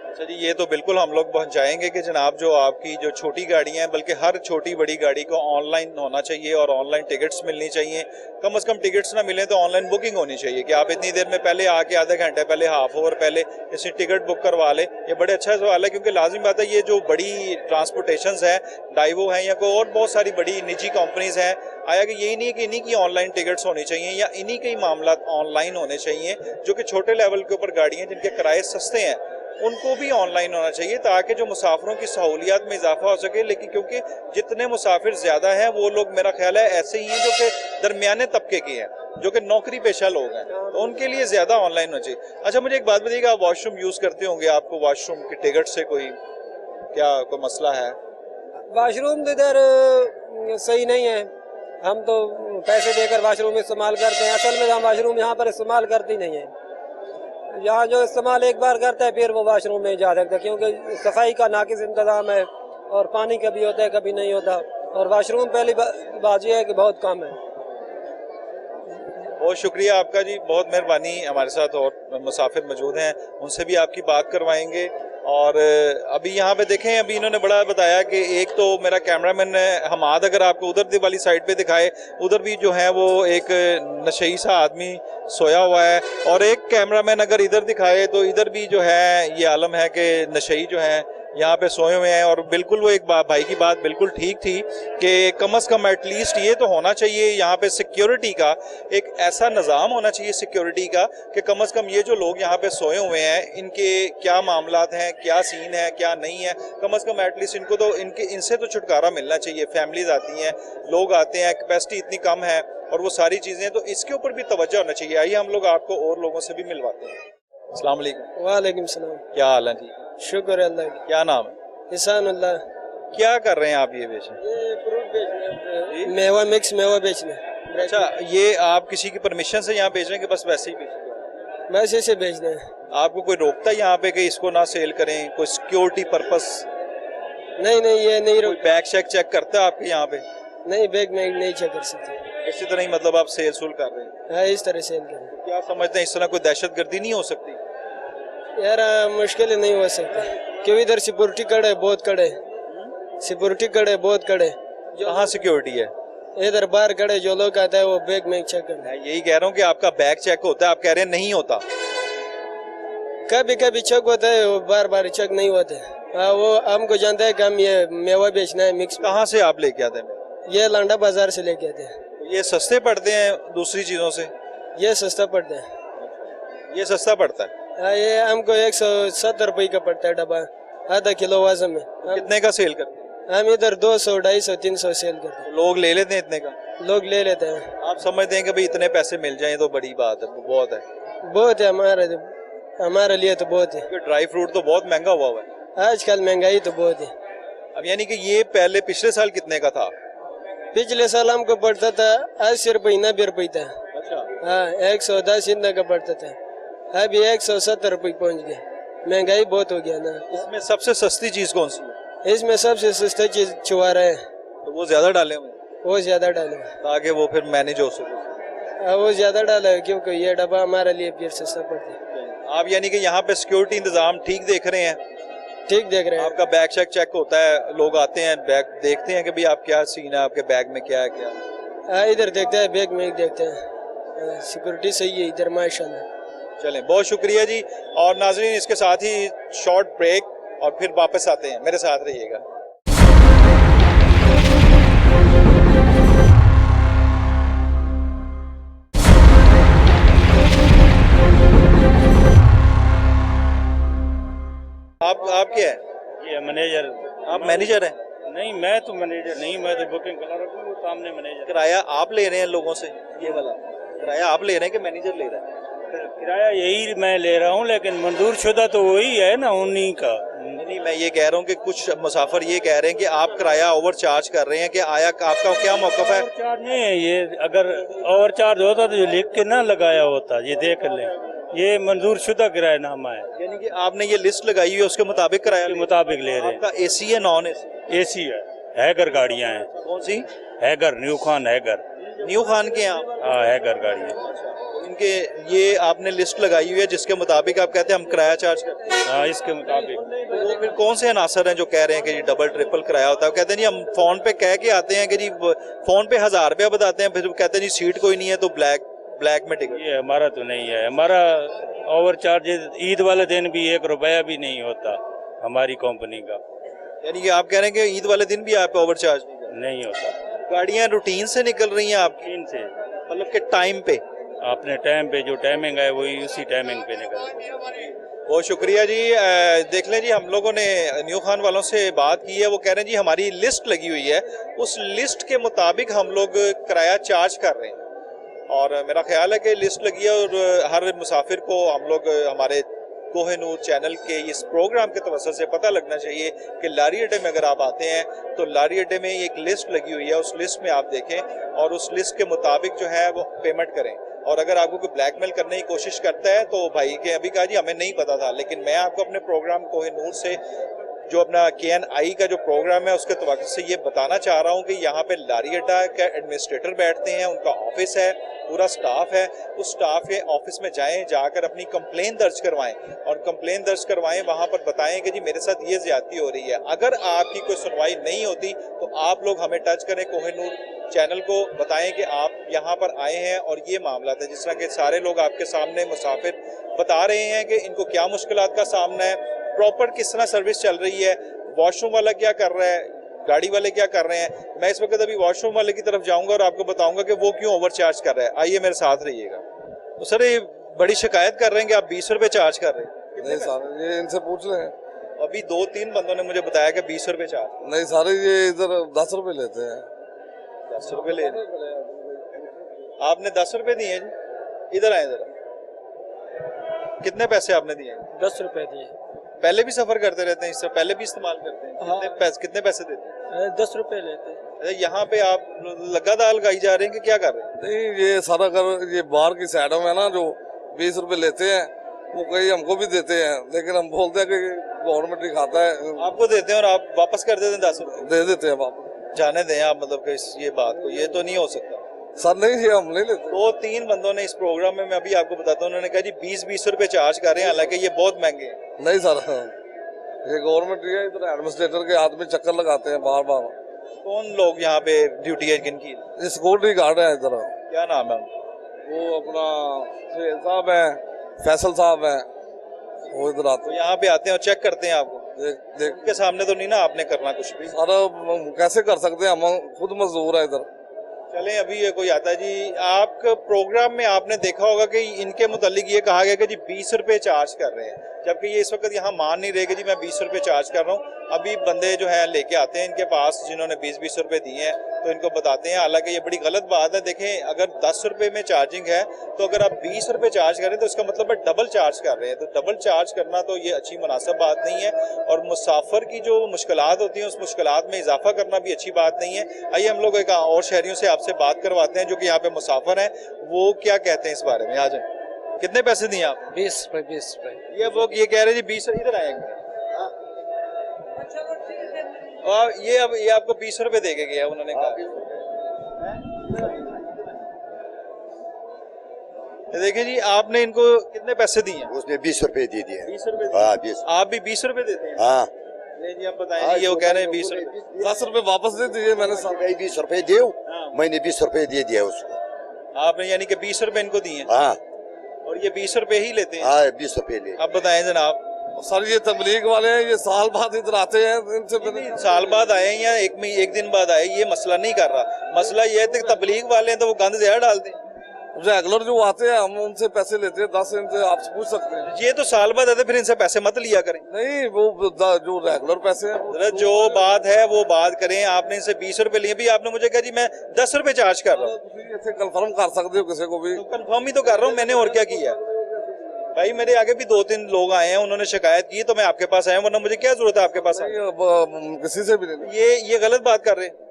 अच्छा जी, ये तो बिल्कुल हम लोग पहुंचाएंगे कि जनाब जो आपकी जो छोटी गाड़ियां हैं, बल्कि हर छोटी बड़ी गाड़ी को ऑनलाइन होना चाहिए और ऑनलाइन टिकट्स मिलनी चाहिए। कम से कम टिकट्स ना मिले तो ऑनलाइन बुकिंग होनी चाहिए कि आप इतनी देर में पहले आके आधे घंटे पहले, हाफ आवर पहले इसी टिकट बुक करवा लें। ये बड़े अच्छा सवाल है क्योंकि लाजिम बात है, ये जो बड़ी ट्रांसपोर्टेशन है, डाइवो है या कोई और बहुत सारी बड़ी निजी कंपनीज हैं, आया कि यही नहीं है कि इन्हीं की ऑनलाइन टिकट्स होनी चाहिए या इन्हीं के ही मामला ऑनलाइन होने चाहिए। जो कि छोटे लेवल के ऊपर गाड़ियाँ जिनके किराए सस्ते हैं उनको भी ऑनलाइन होना चाहिए ताकि जो मुसाफिरों की सहूलियात में इजाफा हो सके। लेकिन क्योंकि जितने मुसाफिर ज़्यादा हैं वो लोग, मेरा ख्याल है, ऐसे ही हैं जो कि दरमियाने तबके के हैं, जो कि नौकरी पेशा लोग हैं, तो उनके लिए ज़्यादा ऑनलाइन होना चाहिए। अच्छा, मुझे एक बात बताइएगा, आप वॉशरूम यूज़ करते होंगे, आपको वॉशरूम की टिकट से कोई मसला है? वाशरूम इधर सही नहीं है, हम तो पैसे देकर वाशरूम इस्तेमाल करते हैं। असल में हम वाशरूम यहाँ पर इस्तेमाल करते नहीं है। यहाँ जो इस्तेमाल एक बार करता है फिर वो वाशरूम में जा सकता है, क्योंकि सफाई का नाकिस इंतजाम है और पानी कभी होता है कभी नहीं होता, और वाशरूम पहली बात यह है कि बहुत कम है। बहुत शुक्रिया आपका जी, बहुत मेहरबानी। हमारे साथ और मुसाफिर मौजूद हैं, उनसे भी आपकी बात करवाएंगे। और अभी यहाँ पे देखें, अभी इन्होंने बड़ा बताया कि एक तो मेरा कैमरामैन हमाद अगर आपको उधर वाली साइड पे दिखाए, उधर भी जो है वो एक नशई सा आदमी सोया हुआ है, और एक कैमरामैन अगर इधर दिखाए तो इधर भी जो है ये आलम है कि नशई जो है यहाँ पे सोए हुए हैं। और बिल्कुल वो एक भाई की बात बिल्कुल ठीक थी कि कम से कम एटलीस्ट ये तो होना चाहिए यहाँ पे सिक्योरिटी का एक ऐसा निज़ाम होना चाहिए सिक्योरिटी का कि कम से कम ये जो लोग यहाँ पे सोए हुए हैं इनके क्या मामलात हैं, क्या सीन है, क्या नहीं है, कम से कम एटलीस्ट इनको तो इनसे तो छुटकारा मिलना चाहिए। फैमिलीज आती हैं, लोग आते हैं, कैपेसिटी इतनी कम है और वो सारी चीज़ें, तो इसके ऊपर भी तवज्जो होना चाहिए। आइए हम लोग आपको और लोगों से भी मिलवाते हैं। अस्सलाम वालेकुम। वालेकुम सलाम। क्या हाल है? ठीक, शुक्र है अल्लाह की। क्या नाम है? इहसानुल्लाह। क्या कर रहे हैं आप? ये बेचें? ये फ्रूट बेचने, मेवा मिक्स मेवा बेचने। अच्छा, ये आप किसी की परमिशन से यहाँ बेच रहे हैं कि बस वैसे ही बेच रहे हैं? वैसे से बेचने हैं। आपको कोई रोकता है यहाँ पे कि इसको ना सेल करें? कोई सिक्योरिटी पर्पस? नहीं ये नहीं कोई बैग चेक करता है आपके यहाँ पे? नहीं, बैग में नहीं चेक कर सकते। इसी तरह ही मतलब आप सेल सूल कर रहे हैं? हाँ, इस तरह सेल करें। क्या समझते हैं, इस तरह कोई दहशतगर्दी नहीं हो सकती? यार मुश्किल नहीं हो सकती, क्योंकि इधर सिक्योरिटी कड़े बहुत कड़े, सिक्योरिटी कड़े बहुत कड़े। कहाँ सिक्योरिटी है? इधर बाहर कड़े, जो लोग आता है वो बैग में चेक करते हैं। मैं यही कह रहा हूँ कि आपका बैग चेक होता है, आप कह रहे हैं नहीं होता। कभी कभी चेक होता है, वो बार चेक नहीं होते। हाँ, वो हमको जानता है कि हम ये मेवा बेचना है मिक्स। कहाँ से आप लेके आते हैं? ये लांडा बाजार से लेके आते हैं। ये सस्ते पड़ते हैं दूसरी चीज़ों से? ये सस्ता पड़ता है। ये सस्ता पड़ता है? हाँ, ये हमको 170 रुपये का पड़ता है डब्बा, आधा किलो वजन में। कितने का सेल करते हैं? हम इधर 200, 250, 300 सेल करते हैं। लोग ले लेते हैं इतने का? लोग ले लेते हैं। आप समझते हैं कि भाई इतने पैसे मिल जाएं तो बड़ी बात है? बहुत है, बहुत है हमारे लिए तो बहुत है। ड्राई फ्रूट तो बहुत महंगा हुआ है आजकल, महंगाई तो बहुत है। अब यानी कि ये पहले पिछले साल कितने का था? पिछले साल हमको पड़ता था 80 रुपये, 90 रुपये था। अच्छा। हाँ, 110 इतना का पड़ता था, अभी 170 रुपये पहुँच गया। महंगाई बहुत हो गया ना। इसमें सबसे सस्ती चीज कौन सी है? इसमें सबसे सस्ता चीज छुआरा है। तो वो ज्यादा डाले हुए वो ज्यादा डाले, ताकि वो फिर मैनेज हो सके। वो ज्यादा डाला है क्योंकि ये डब्बा हमारे लिए फिर सस्ता पड़ता है। आप यानी कि यहाँ पे सिक्योरिटी इंतजाम ठीक देख रहे हैं? ठीक देख रहे हैं। आपका बैग चेक होता है, लोग आते हैं, बैग देखते हैं कि भाई आप क्या सीन है, आपके बैग में क्या है क्या? हाँ, इधर देखते हैं, बैग में देखते हैं। सिक्योरिटी सही है इधर माशाल्लाह। चलें, बहुत शुक्रिया जी। और नाजरीन, इसके साथ ही शॉर्ट ब्रेक और फिर वापस आते हैं, मेरे साथ रहिएगा। आप क्या है? ये मैनेजर। आप मैनेजर हैं? नहीं, मैं तो मैनेजर नहीं, मैं तो बुकिंग क्लर्क हूँ, वो सामने मैनेजर। किराया आप ले रहे हैं लोगों से? ये वाला किराया आप ले रहे हैं कि मैनेजर ले रहा है? किराया यही मैं ले रहा हूँ, लेकिन मंजूर शुदा तो वही है ना, उन्हीं का। नहीं, मैं ये कह रहा हूँ कि कुछ मुसाफिर ये कह रहे हैं कि आप किराया ओवर चार्ज कर रहे हैं, कि आया आपका क्या मौक़िफ़ है? ओवर चार्ज नहीं है ये, अगर ओवर चार्ज होता तो ये लिख के ना लगाया होता, ये देख लें, ये मंजूर शुदा किरायानामा है, यानी कि आपने ये लिस्ट लगाई हुई है, उसके मुताबिक किराया के मुताबिक ले रहे आपका एसी है नॉन एसी? हैं। एसी है, हैगर गाड़ियाँ हैं, कौन सी? हैगर, न्यू खान हैगर। न्यू खान के हैं आप? हाँ, हैगर गाड़ियाँ। इनके ये आपने लिस्ट लगाई हुई है जिसके मुताबिक आप कहते हैं हम किराया चार्ज करते हैं। हाँ, इसके मुताबिक। तो फिर कौन से अनासर हैं जो कह रहे हैं कि जी डबल ट्रिपल किराया होता है? कहते हैं जी हम फोन पे कह के आते हैं कि जी फोन पे 1000 रुपया बताते हैं, फिर कहते हैं जी सीट कोई नहीं है तो ब्लैक में टिकट। ये हमारा तो नहीं है, हमारा ओवर चार्जेस ईद वाले दिन भी 1 रुपया भी नहीं होता हमारी कंपनी का। यानी कि आप कह रहे हैं कि ईद वाले दिन भी आप ओवर चार्ज नहीं करते? नहीं होता। गाड़ियां रूटीन से निकल रही हैं आपकी, तीन से मतलब कि टाइम पे? अपने टाइम पे जो टाइमिंग है वही उसी टाइमिंग पे निकल। बहुत शुक्रिया जी। देख लें जी, हम लोगों ने न्यू खान वालों से बात की है, वो कह रहे हैं जी हमारी लिस्ट लगी हुई है, उस लिस्ट के मुताबिक हम लोग किराया चार्ज कर रहे हैं। और मेरा ख्याल है कि लिस्ट लगी है और हर मुसाफिर को हम लोग हमारे कोहिनूर चैनल के इस प्रोग्राम के तवज्जुह से पता लगना चाहिए कि लारी अड्डे में अगर आप आते हैं तो लारी अड्डे में एक लिस्ट लगी हुई है, उस लिस्ट में आप देखें और उस लिस्ट के मुताबिक जो है वो पेमेंट करें। और अगर आपको कोई ब्लैकमेल करने की कोशिश करता है तो भाई के अभी कहा जी हमें नहीं पता था, लेकिन मैं आपको अपने प्रोग्राम कोहिनूर से जो अपना KNI का जो प्रोग्राम है उसके तवज्जुह से ये बताना चाह रहा हूँ कि यहाँ पे लारी अड्डा के एडमिनिस्ट्रेटर बैठते हैं, उनका ऑफिस है, पूरा स्टाफ है। उस स्टाफ के ऑफिस में जाएं, जाकर अपनी कंप्लेन दर्ज करवाएं और कंप्लेन दर्ज करवाएं, वहाँ पर बताएं कि जी मेरे साथ ये ज्यादती हो रही है। अगर आपकी कोई सुनवाई नहीं होती तो आप लोग हमें टच करें, कोहिनूर चैनल को बताएं कि आप यहाँ पर आए हैं और ये मामला है। जिस तरह के सारे लोग आपके सामने मुसाफिर बता रहे हैं कि इनको क्या मुश्किलात का सामना है, प्रॉपर किस तरह सर्विस चल रही है, वॉशरूम वाला क्या कर रहा है, गाड़ी वाले क्या कर रहे हैं। मैं इस वक्त अभी वॉशरूम वाले की तरफ जाऊंगा और आपको बताऊंगा कि वो क्यों ओवर चार्ज कर रहा है। आइए मेरे साथ रहिएगा। तो सर ये बड़ी शिकायत कर रहे हैं कि आप 20 रुपये चार्ज कर रहे हैं। नहीं सर, ये इनसे पूछ लें। अभी 2-3 बंदों ने मुझे बताया कि 20 रुपये चार्ज। नहीं सारे ये इधर 10 रुपए लेते हैं। 10 रुपये ले रहे हैं। आपने 10 रुपये दिए जी? इधर आए जरा। कितने पैसे आपने दिए? 10 रुपए दिए। पहले भी सफर करते रहते हैं, इससे पहले भी इस्तेमाल करते हैं? हाँ। कितने पैसे देते हैं? 10 रुपए लेते हैं। अरे यहाँ पे आप लगातार लगाई जा रहे हैं कि क्या कर रहे हैं? नहीं ये सारा कर ये बाहर की साइडों में ना जो 20 रुपए लेते हैं वो कई हमको भी देते हैं, लेकिन हम बोलते हैं कि गवर्नमेंट ही खाता है। आपको देते हैं और आप वापस कर देते हैं 10 रुपये? दे देते हैं वापस। जाने दें आप, मतलब कि ये बात को, ये तो नहीं हो सकता। सर नहीं, ये हम नहीं लेते। 2-3 बंदों ने इस प्रोग्राम में, मैं अभी आपको बताता हूँ, उन्होंने कहा जी 20-20 रुपए चार्ज कर रहे हैं, हालांकि ये बहुत महंगे हैं। नहीं सर, ये गवर्नमेंट ही है, इधर एडमिनिस्ट्रेटर के आदमी चक्कर लगाते हैं बार बार। कौन लोग यहाँ पे ड्यूटी है किनकी? ये सिक्योरिटी गार्ड है इधर। क्या नाम है उनका? वो अपना सुहेल साहब है, फैसल साहब है, वो इधर आते तो यहाँ पे आते हैं और चेक करते हैं आपको? देख उनके सामने तो नहीं ना आपने करना कुछ भी? सारा कैसे कर सकते हैं, हम खुद मजदूर है इधर। चलें, अभी ये कोई आता है जी। आपके प्रोग्राम में आपने देखा होगा कि इनके मुतालिक ये कहा गया कि जी 20 रुपये चार्ज कर रहे हैं, जबकि ये इस वक्त यहाँ मान नहीं रहे कि जी मैं 20 रुपये चार्ज कर रहा हूँ। अभी बंदे जो है लेके आते हैं इनके पास जिन्होंने 20-20 रुपये दिए हैं, तो इनको बताते हैं। हालांकि ये बड़ी गलत बात है। देखें, अगर 10 रुपये में चार्जिंग है तो अगर आप 20 रुपये चार्ज करें तो इसका मतलब है डबल चार्ज कर रहे हैं। तो डबल चार्ज करना तो ये अच्छी मुनासिब बात नहीं है, और मुसाफिर की जो मुश्किलात होती हैं उस मुश्किलात में इजाफा करना भी अच्छी बात नहीं है। आइए हम लोग एक और शहरियों से आपसे बात करवाते हैं जो कि यहाँ पे मुसाफिर हैं, वो क्या कहते हैं इस बारे में। आ जाए। कितने पैसे दिए आप? 20 रुपए। ये वो ये कह रहे हैं जी 20। इधर आएंगे और ये अब ये आपको 20 रुपए दे के गया, उन्होंने कहा। देखिए जी, आपने इनको कितने पैसे दिए हैं? उसने 20 रुपए दे दिए। 20 रुपए? हाँ 20। आप भी 20 रुपए देते हैं? हाँ। नहीं जी, आप बताएं। ये वो कह रहे हैं 20 रुपए। 10 रुपए वापस दे दिए मैंने साहब। मैं 20 रुपए दे, हाँ। मैंने 20 रुपए दे दिया उसको। आपने यानी कि 20 रुपए इनको दिए हैं? हाँ और ये 20 रुपए ही लेते हैं? हाँ 20 रुपए ले। अब बताएं जनाब। सर ये तबलीग वाले हैं, ये साल बाद इधर आते हैं, इनसे नहीं, साल बाद आए हैं या एक दिन बाद आए, ये मसला नहीं कर रहा। मसला ये है कि तबलीग वाले हैं तो वो गंद ज़्यादा डालते हैं। रेगुलर जो आते हैं हम उनसे पैसे लेते हैं 10 इनसे आप पूछ सकते हैं। ये तो साल बाद आते, फिर इनसे पैसे मत लिया करें। नहीं वो जो रेगुलर पैसे हैं जरा जो बात है वो बात करें। आपने इनसे 20 रुपए लिए, भी आपने मुझे कहा जी मैं 10 रुपए चार्ज कर रहा हूँ। ऐसे कंफर्म कर सकते हो किसी को भी। तो कंफर्म ही तो कर रहा हूँ, मैंने और क्या किया भाई। मेरे आगे भी 2-3 लोग आए हैं, उन्होंने शिकायत की तो मैं आपके पास आया, वरना मुझे क्या जरूरत है आपके पास आने? नहीं, अब किसी से भी नहीं। ये गलत बात कर रहे हैं।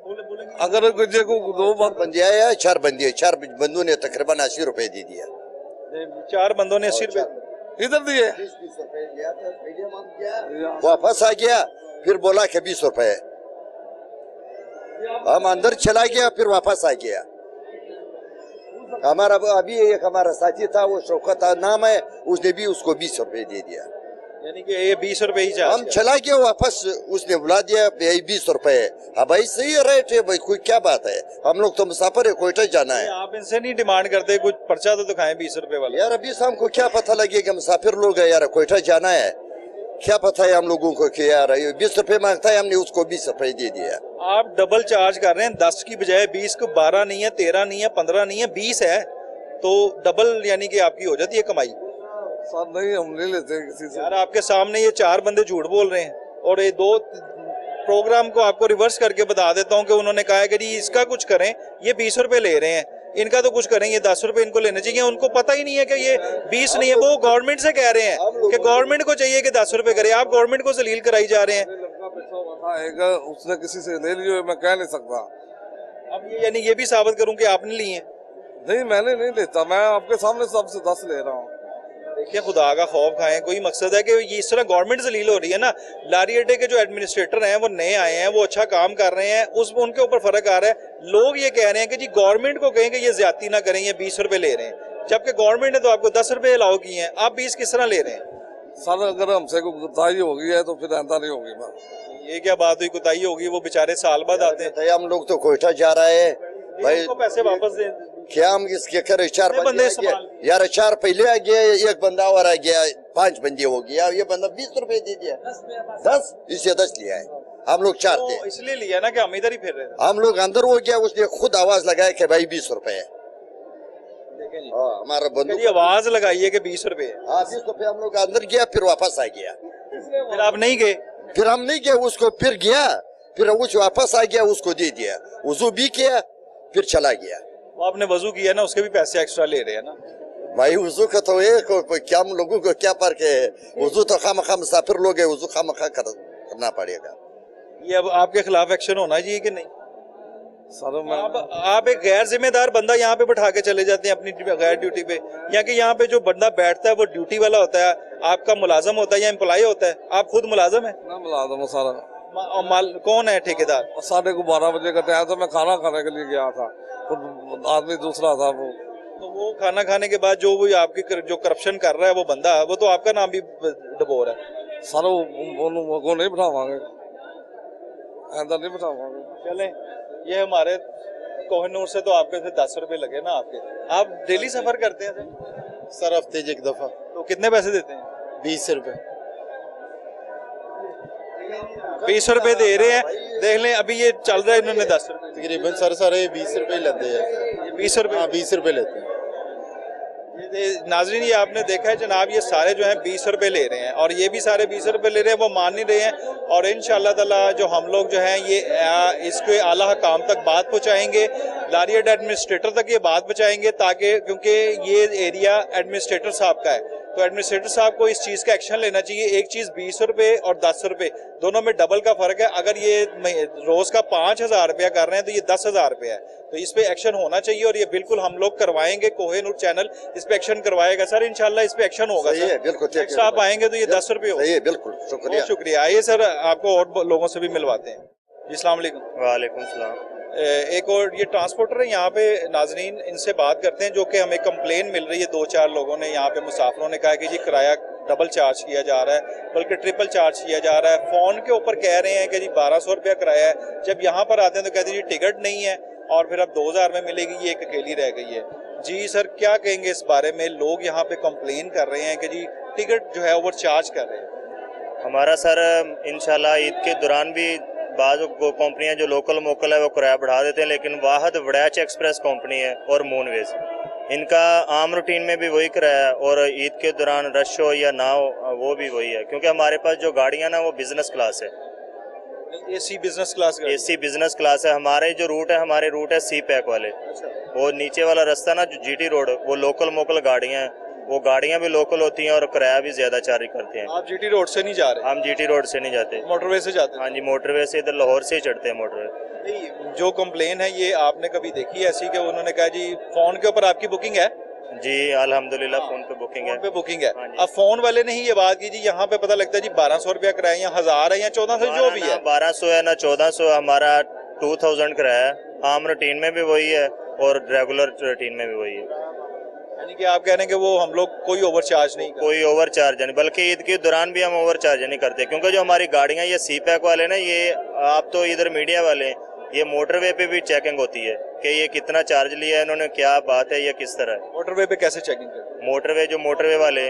अगर किसी को 2 बार बंदे आए या 4 बंदे, 4 बंदों ने तकरीबन 80 रुपए दे दिया। 4 बंदों ने 80 रुपए इधर दिए, 20 रुपए लिया था, वापस आ गया, फिर बोला कि 20 रुपए। हम अंदर चला गया, फिर वापस आ गया। हमारा अभी एक हमारा साथी था, वो शौकत नाम है, उसने भी उसको 20 रुपए दे दिया। यानी कि ये 20 रुपए ही चार्ज हम चला गया वापस, उसने बुला दिया 20 रुपए। हाँ भाई सही रेट है भाई, कोई क्या बात है, हम लोग तो मुसाफिर है, कोयटा जाना है। आप इनसे नहीं डिमांड करते, कुछ पर्चा तो दिखाएं 20 रुपए वाला। यार अभी हमको क्या पता लगेगा, मुसाफिर लोग है यार, कोयटा जाना है, क्या पता है हम लोगों को कि यार 20 रुपए मांगता है, हमने उसको 20 रुपए दे दिया। आप डबल चार्ज कर रहे हैं, 10 की बजाय 20 को 12 नहीं है, 13 नहीं है, 15 नहीं है, 20 है, तो डबल यानी कि आपकी हो जाती है कमाई। सर नहीं हम नहीं लेते किसी से। यार आपके सामने ये 4 बंदे झूठ बोल रहे हैं, और ये 2 प्रोग्राम को आपको रिवर्स करके बता देता हूँ कि उन्होंने कहा है कि जी इसका कुछ करें, ये 20 रुपए ले रहे हैं, इनका तो कुछ करें, ये 10 रुपए इनको लेने चाहिए। उनको पता ही नहीं है कि ये 20 नहीं है, वो गवर्नमेंट से कह रहे हैं कि गवर्नमेंट को चाहिए कि 10 रुपए करे, आप गवर्नमेंट को जलील कराई जा रहे हैं। लड़का पैसा बताएगा, उसने किसी से ले लियो, मैं कह नहीं सकता। अब ये यानी ये भी साबित करूं कि आपने लिए हैं? नहीं मैंने नहीं लेता, मैं आपके सामने सबसे 10 ले रहा हूँ। देखिए खुदा का खौफ खाएं, कोई मकसद है कि ये इस तरह गवर्नमेंट जलील हो रही है ना। लारी अड्डे के जो एडमिनिस्ट्रेटर हैं वो नए आए हैं, वो अच्छा काम कर रहे हैं, उस उनके ऊपर फर्क आ रहा है। लोग ये कह रहे हैं कि जी गवर्नमेंट को कहें कि ये ज्यादती ना करें, ये 20 रुपए ले रहे हैं, जबकि गवर्नमेंट ने तो आपको 10 रुपए अलाउ किए हैं, आप 20 किस तरह ले रहे हैं? सर अगर हमसे कोई गुताई हो गई है तो फिर ऐसा नहीं होगी। मैं ये क्या बात हुई, कुताई होगी? वो बेचारे साल बाद आते हैं, हम लोग तो कोयटा जा रहे हैं भाई, उनको पैसे वापस दे। क्या हम इसके करे? 4 कितने बंदे बंदे आ गए संभाल? यार, 4 पहले आ गया, एक बंदा और आ गया, 5 बंदे हो गया, ये बंदा 20 रुपए दे दिया। 10 इससे 10 लिया है, हम लोग 4 थे। तो इसलिए लिया ना कि हम इधर ही फिर रहे थे। हम लोग अंदर हो गया, उसने खुद आवाज लगाया कि भाई 20 रुपए है। देखें जी, हमारा कि बंदूक जी आवाज लगाई है कि 20 रुपए है, 20 रुपए हम लोग अंदर गया, फिर वापस आ गया। फिर आप नहीं गए? फिर हम नहीं गए, उसको फिर गया, फिर उस वापस आ गया, उसको दे दिया, वजू भी किया, फिर चला गया। वो आपने वजू किया ना, उसके भी पैसे एक्स्ट्रा ले रहे हैं ना। भाई वजू का तो क्या हम लोगों को क्या फर्क है, वजू तो खामखा मुसाफिर लोग है, वजू खामखा करना पड़ेगा। ये अब आपके खिलाफ एक्शन होना चाहिए कि नहीं? सर मैं आप एक गैर जिम्मेदार बंदा यहाँ पे बैठा के चले जाते हैं अपनी गैर ड्यूटी पे, या कि यहाँ पे जो बंदा बैठता है वो ड्यूटी वाला होता है, आपका मुलाजम होता है या एम्प्लॉय होता है? आप खुद मुलाजम है? ना मिला दूँ सारा। और कौन है ठेकेदार? 12:30 बजे का टाइम था, मैं खाना खाने के लिए गया था, आदमी दूसरा था वो। तो वो खाना खाने के बाद जो वो आपकी जो करप्शन कर रहा है वो बंदा, वो तो आपका नाम भी डबो रहा है। सर वो नहीं बिठावांगे, ऐसा नहीं बिठावांगे। चलें, ये हमारे कोहिनूर से तो आपके से 10 रुपए लगे ना आपके। आप डेली सफर करते हैं सर हफ्ते एक दफा। तो कितने पैसे देते हैं? 20 रुपए। 20 रुपए दे रहे हैं, देख लें अभी ये चल रहा है, इन्होंने 10 रुपए। तकरीबन सर सारे 20 रुपए लेते हैं। 20 रुपए? हाँ 20 रुपए लेते हैं। नाजरीन ये आपने देखा है जनाब, ये सारे जो हैं 20 रुपए ले रहे हैं, और ये भी सारे 20 रुपए ले रहे हैं, वो मान नहीं रहे हैं। और इंशाअल्लाह ताला जो हम लोग जो हैं ये इसके आला हकाम तक बात पहुंचाएंगे, लारी अड्डा एडमिनिस्ट्रेटर तक ये बात पहुंचाएंगे, ताकि क्योंकि ये एरिया एडमिनिस्ट्रेटर साहब का है, तो एडमिनिस्ट्रेटर साहब को इस चीज़ का एक्शन लेना चाहिए। एक चीज़ 20 रुपए और 10 रुपए दोनों में डबल का फर्क है। अगर ये रोज का 5000 रुपया कर रहे हैं तो ये 10,000 रुपये है, तो इस पे एक्शन होना चाहिए, और ये बिल्कुल हम लोग करवाएंगे। कोहिनूर चैनल इस पे एक्शन करवाएगा सर, इंशाल्लाह इस पे एक्शन होगा। सही है, बिल्कुल ठीक है। आप आएंगे तो ये 10 रुपये होगा। सही है, बिल्कुल शुक्रिया। बहुत शुक्रिया। आइए सर, आपको और लोगों से भी मिलवाते हैं। जी अस्सलाम वालेकुम। वालेकुम सलाम। एक और ये ट्रांसपोर्टर है यहाँ पे, नाजरीन इनसे बात करते हैं, जो कि हमें कंप्लेन मिल रही है। 2-4 लोगों ने यहाँ पे, मुसाफिरों ने कहा कि जी किराया डबल चार्ज किया जा रहा है, बल्कि ट्रिपल चार्ज किया जा रहा है। फ़ोन के ऊपर कह रहे हैं कि जी 1200 रुपया किराया है, जब यहाँ पर आते हैं तो कहते हैं जी टिकट नहीं है, और फिर अब 2000 में मिलेगी, ये एक अकेली रह गई है। जी सर क्या कहेंगे इस बारे में? लोग यहाँ पे कंप्लेन कर रहे हैं कि जी टिकट जो है ओवर चार्ज कर रहे हैं। हमारा सर इंशाल्लाह ईद के दौरान भी बाज़ कंपनियां जो लोकल मोकल है वो किराया बढ़ा देते हैं, लेकिन वाहद वड़ैच एक्सप्रेस कंपनी है और मूनवेज, इनका आम रूटीन में भी वही किराया है और ईद के दौरान रश हो या ना हो वो भी वही है, क्योंकि हमारे पास जो गाड़ियाँ ना वो बिजनेस क्लास है, एसी बिजनेस क्लास का एसी बिजनेस क्लास है। हमारे जो रूट है, हमारे रूट है सी पैक वाले, वो नीचे वाला रास्ता ना जो जीटी रोड, वो लोकल मोकल गाड़ियाँ हैं, वो गाड़ियाँ भी लोकल होती हैं और किराया भी ज्यादा चार्ज करते हैं। आप जीटी रोड से नहीं जा रहे, हम जीटी रोड से नहीं जाते, मोटरवे से जाते हाँ जी, मोटरवे से इधर लाहौर से ही चढ़ते हैं मोटरवे। हैं। जो कंप्लेन है ये आपने कभी देखी है ऐसी कि उन्होंने कहा जी फोन के ऊपर आपकी बुकिंग है? जी अल्हम्दुलिल्लाह फोन पे बुकिंग है। फोन पे बुकिंग है। हाँ जी। अब फोन वाले ने ही ये बात की जी यहाँ पे पता लगता है जी 1200 रुपया किराया, या 1000 है या 1400 जो भी है। 1200 है ना 1400, हमारा 2000 किराया है। आम रूटीन में भी वही है और रेगुलर रूटीन में भी वही है। यानी कि आप कह रहे हैं कि वो हम लोग कोई ओवर चार्ज नहीं करते। कोई ओवर चार्ज नहीं, बल्कि ईद के दौरान भी हम ओवर चार्ज नहीं करते, क्योंकि जो हमारी गाड़ियां ये सी पैक वाले ना, ये आप तो इधर मीडिया वाले हैं, ये मोटरवे पे भी चेकिंग होती है कि ये कितना चार्ज लिया है इन्होंने, क्या बात है, ये किस तरह है। मोटरवे पे कैसे चेकिंग करते हैं? मोटरवे जो मोटरवे वाले,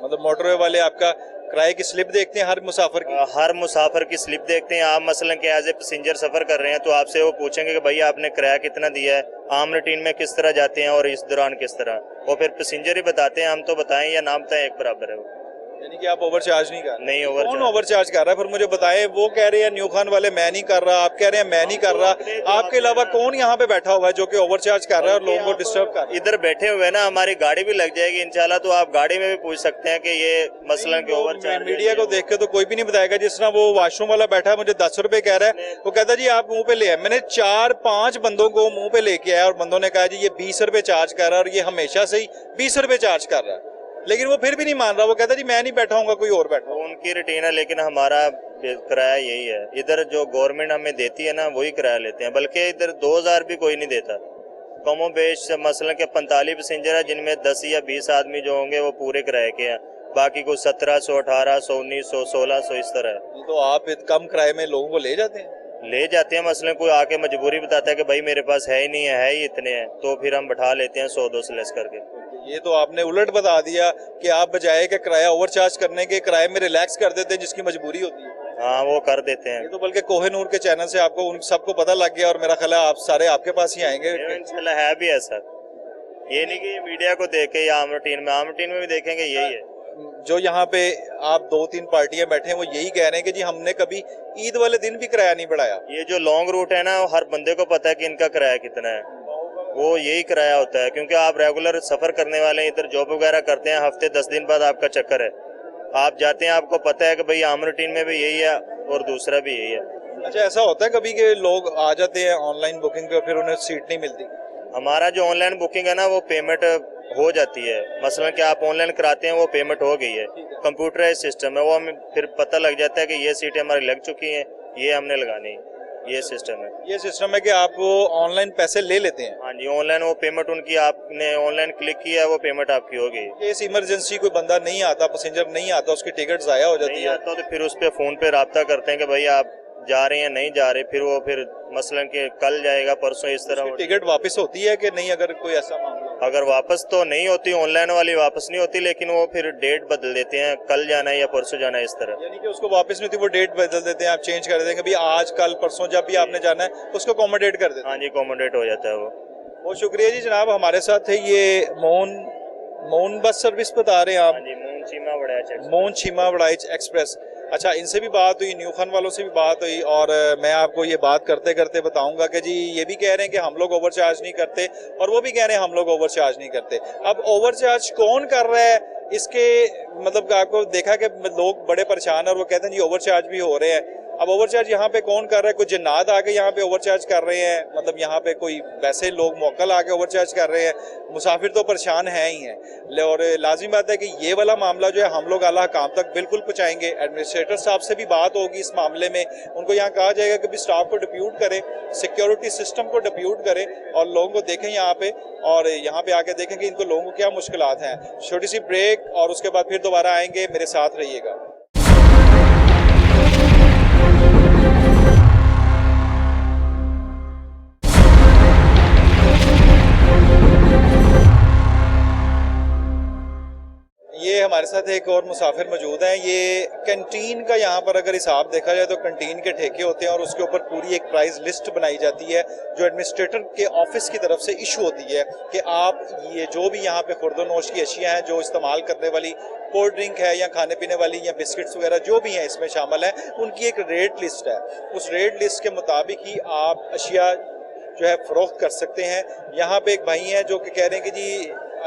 मतलब मोटरवे वाले आपका किराए की स्लिप देखते हैं हर मुसाफिर की? हर मुसाफिर की स्लिप देखते हैं। आप मसलन के एज ए पैसेंजर सफर कर रहे हैं तो आपसे वो पूछेंगे कि भाई आपने किराया कितना दिया है, आम रूटीन में किस तरह जाते हैं और इस दौरान किस तरह, वो फिर पैसेंजर ही बताते हैं, हम तो बताएं या ना बताएं एक बराबर है वो। यानी कि आप ओवर चार्ज नहीं कर रहे? नहीं कौन ओवर चार्ज कर रहा है फिर मुझे बताएं। वो कह रहे हैं न्यू खान वाले मैं नहीं कर रहा, आप कह रहे हैं मैं नहीं कर रहा, आपके अलावा कौन यहाँ पे बैठा हुआ है जो कि ओवर चार्ज कर रहा है और लोगों को डिस्टर्ब कर रहा है? इधर बैठे हुए ना, हमारी गाड़ी भी लग जाएगी इंशाल्लाह, तो आप गाड़ी में भी पूछ सकते हैं कि ये मसलन के ओवर चार्ज। मीडिया को देख के तो कोई भी नहीं बताएगा। जिस तरह वो वॉशरूम वाला बैठा है मुझे 10 रुपए कह रहा है, वो कहता है जी आप मुंह पे ले आए। मैंने 4-5 बंदों को मुंह पे लेके आया और बंदों ने कहा जी ये 20 रुपए चार्ज कर रहा है और ये हमेशा से ही 20 रुपए चार्ज कर रहा है, लेकिन वो फिर भी नहीं मान रहा। वो कहता है जी मैं नहीं बैठा हूँ, कोई और बैठा। उनकी रूटीन है, लेकिन हमारा किराया यही है। इधर जो गवर्नमेंट हमें देती है ना वही किराया लेते हैं, बल्कि इधर 2000 भी कोई नहीं देता। कमो बेश मसलन के 45 पैसेंजर है, जिनमें 10 या 20 आदमी जो होंगे वो पूरे किराए के हैं, बाकी को 1700, 1800, 1900, 1600 इस तरह है। तो आप कम किराए में लोगों को ले जाते हैं? ले जाते हैं। मसलन कोई आके मजबूरी बताता है कि भाई मेरे पास है ही नहीं है ही इतने हैं, तो फिर हम बैठा लेते हैं 100-200 लेस करके। ये तो आपने उलट बता दिया कि आप बजाय के किराया ओवर चार्ज करने के किराए में रिलैक्स कर देते हैं जिसकी मजबूरी होती है। हाँ वो कर देते हैं। ये तो बल्कि कोहिनूर के चैनल से आपको उन सबको पता लग गया और मेरा ख्याल है आप सारे आपके पास ही आएंगे। इंशाल्लाह है भी ऐसा, ये नहीं कि मीडिया को देख के या आम रूटीन में भी देखेंगे यही है। जो यहाँ पे आप 2-3 पार्टियां बैठे हैं वो यही कह रहे हैं कि जी हमने कभी ईद वाले दिन भी किराया नहीं बढ़ाया। ये जो लॉन्ग रूट है ना, हर बंदे को पता है कि इनका किराया कितना है, वो यही किराया होता है, क्योंकि आप रेगुलर सफर करने वाले हैं, इधर जॉब वगैरह करते हैं, हफ्ते 10 दिन बाद आपका चक्कर है, आप जाते हैं, आपको पता है कि भाई आम रूटीन में भी यही है और दूसरा भी यही है। अच्छा ऐसा होता है कभी कि लोग आ जाते हैं ऑनलाइन बुकिंग पे, फिर उन्हें सीट नहीं मिलती? हमारा जो ऑनलाइन बुकिंग है ना वो पेमेंट हो जाती है, मसलन कि आप ऑनलाइन कराते हैं वो पेमेंट हो गई है, कंप्यूटराइज सिस्टम है, वो हमें फिर पता लग जाता है कि ये सीटें हमारी लग चुकी हैं, ये हमने लगानी है, ये सिस्टम है। ये सिस्टम है कि आप वो ऑनलाइन पैसे ले लेते हैं? हाँ जी, ऑनलाइन वो पेमेंट उनकी, आपने ऑनलाइन क्लिक किया है वो पेमेंट आपकी हो गई। इस इमरजेंसी कोई बंदा नहीं आता, पैसेंजर नहीं आता, उसकी टिकट जाया हो जाती नहीं है आता तो फिर उस पर फोन पे राब्ता करते हैं कि भाई आप जा रहे हैं नहीं जा रहे, फिर वो फिर मसलन के कल जाएगा परसों, इस तरह टिकट वापस होती है कि नहीं? अगर कोई ऐसा मामला, अगर वापस तो नहीं होती, ऑनलाइन वाली वापस नहीं होती, लेकिन वो फिर डेट बदल देते हैं, कल जाना है या परसों जाना है, इस तरह। यानी कि उसको वापस नहीं होती, वो डेट बदल देते हैं, आप चेंज कर देते हैं कि भाई आज कल परसों जब भी आपने जाना है उसको अकोमोडेट कर देते हैं। हाँ जी, अकोमोडेट हो जाता है वो। बहुत शुक्रिया जी जनाब, हमारे साथ है ये मोन बस सर्विस बता रहे हैं आप? हाँ जी, मोन चीमा वड़ाइच एक्सप्रेस। अच्छा, इनसे भी बात हुई, न्यू खान वालों से भी बात हुई, और मैं आपको ये बात करते करते बताऊंगा कि जी ये भी कह रहे हैं कि हम लोग ओवर चार्ज नहीं करते और वो भी कह रहे हैं हम लोग ओवर चार्ज नहीं करते। अब ओवर चार्ज कौन कर रहा है इसके मतलब आपको देखा कि लोग बड़े परेशान है और वो कहते हैं जी ओवर चार्ज भी हो रहे हैं। अब ओवर चार्ज यहाँ पे कौन कर रहा है? कुछ जन्नात आके यहाँ पे ओवर चार्ज कर रहे हैं, मतलब यहाँ पे कोई वैसे लोग मोकल आके ओवर चार्ज कर रहे हैं? मुसाफिर तो परेशान है ही हैं। और लाजिम बात है कि ये वाला मामला जो है हम लोग आला काम तक बिल्कुल पहुँचाएंगे। एडमिनिस्ट्रेटर साहब से भी बात होगी इस मामले में, उनको यहाँ कहा जाएगा कि भी स्टाफ को डिप्यूट करें, सिक्योरिटी सिस्टम को डिप्यूट करें और लोगों को देखें यहाँ पे, और यहाँ पे आके देखें कि इनको लोगों को क्या मुश्किलात हैं। छोटी सी ब्रेक और उसके बाद फिर दोबारा आएंगे, मेरे साथ रहिएगा। ये हमारे साथ एक और मुसाफिर मौजूद हैं। ये कैंटीन का यहाँ पर अगर हिसाब देखा जाए तो कैंटीन के ठेके होते हैं और उसके ऊपर पूरी एक प्राइस लिस्ट बनाई जाती है जो एडमिनिस्ट्रेटर के ऑफिस की तरफ से इशू होती है कि आप ये जो भी यहाँ पे खुर्दोनोश की अशिया हैं जो इस्तेमाल करने वाली कोल्ड ड्रिंक है या खाने पीने वाली या बिस्किट्स वगैरह जो भी हैं इसमें शामिल है, उनकी एक रेट लिस्ट है। उस रेट लिस्ट के मुताबिक ही आप अशिया जो है फरोख्त कर सकते हैं। यहाँ पे एक भाई हैं जो कि कह रहे हैं कि जी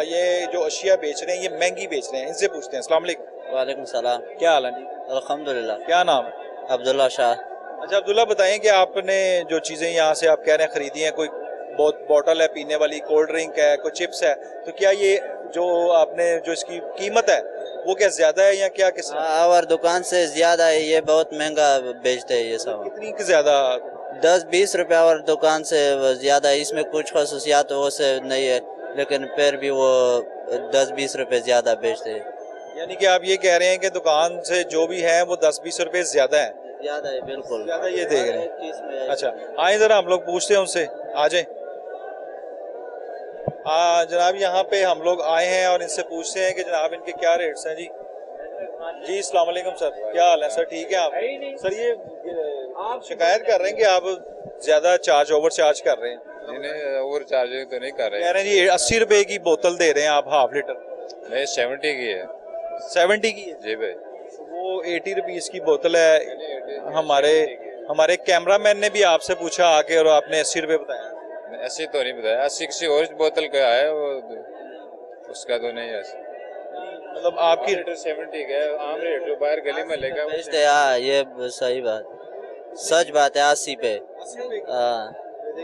ये जो अशिया बेच रहे हैं ये महंगी बेच रहे हैं, इनसे पूछते हैं। अस्सलाम वालेकुम। वालेकुम सलाम। क्या हाल है जी? अल्हम्दुलिल्लाह। क्या नाम? अब्दुल्ला शाह। अच्छा अब्दुल्ला, बताएं कि आपने जो चीज़ें यहाँ से आप कह रहे हैं खरीदी हैं, कोई बहुत बॉटल है पीने वाली, कोल्ड ड्रिंक है, कोई चिप्स है, तो क्या ये जो आपने जो इसकी कीमत है वो क्या ज्यादा है या क्या किस और दुकान से ज्यादा है, ये बहुत महंगा बेचते हैं ये सब। कितनी की ज्यादा? 10-20 रुपया और दुकान से ज्यादा है। इसमें कुछ खसूसियात वो से नहीं है, लेकिन फिर भी वो 10-20 रुपए ज्यादा बेचते हैं। यानी कि आप ये कह रहे हैं कि दुकान से जो भी है वो 10-20 रुपए ज्यादा है? ज्यादा है, बिल्कुल ज्यादा ये देख रहे हैं। चीज में अच्छा आए जरा हम लोग पूछते हैं उनसे, आ जाए। जनाब यहाँ पे हम लोग आए हैं और इनसे पूछते हैं कि जनाब इनके क्या रेट्स हैं। जी जी अस्सलाम वालेकुम सर, क्या हाल है सर? ठीक है आप? सर ये शिकायत कर रहे हैं कि आप ज्यादा चार्ज ओवर चार्ज कर रहे हैं। नहीं ओवर चार्जिंग तो नहीं कर रहे कह रहे हैं जी 80 रुपए की बोतल दे रहे हैं आप हाफ लीटर। नहीं 70 की है। 70 की है जी भाई। वो 80 रुपीज की बोतल है। हमारे कैमरामैन ने भी आपसे पूछा आके और आपने 80 रुपए बताया। 80 तो नहीं बताया, 80 किसी और बोतल का है वो, उसका तो नहीं है। मतलब आपकी 70 का है, आम रेट जो बाहर गली में लेगा बेचते हैं। हाँ ये सही बात, सच बात है। 80 पे। हाँ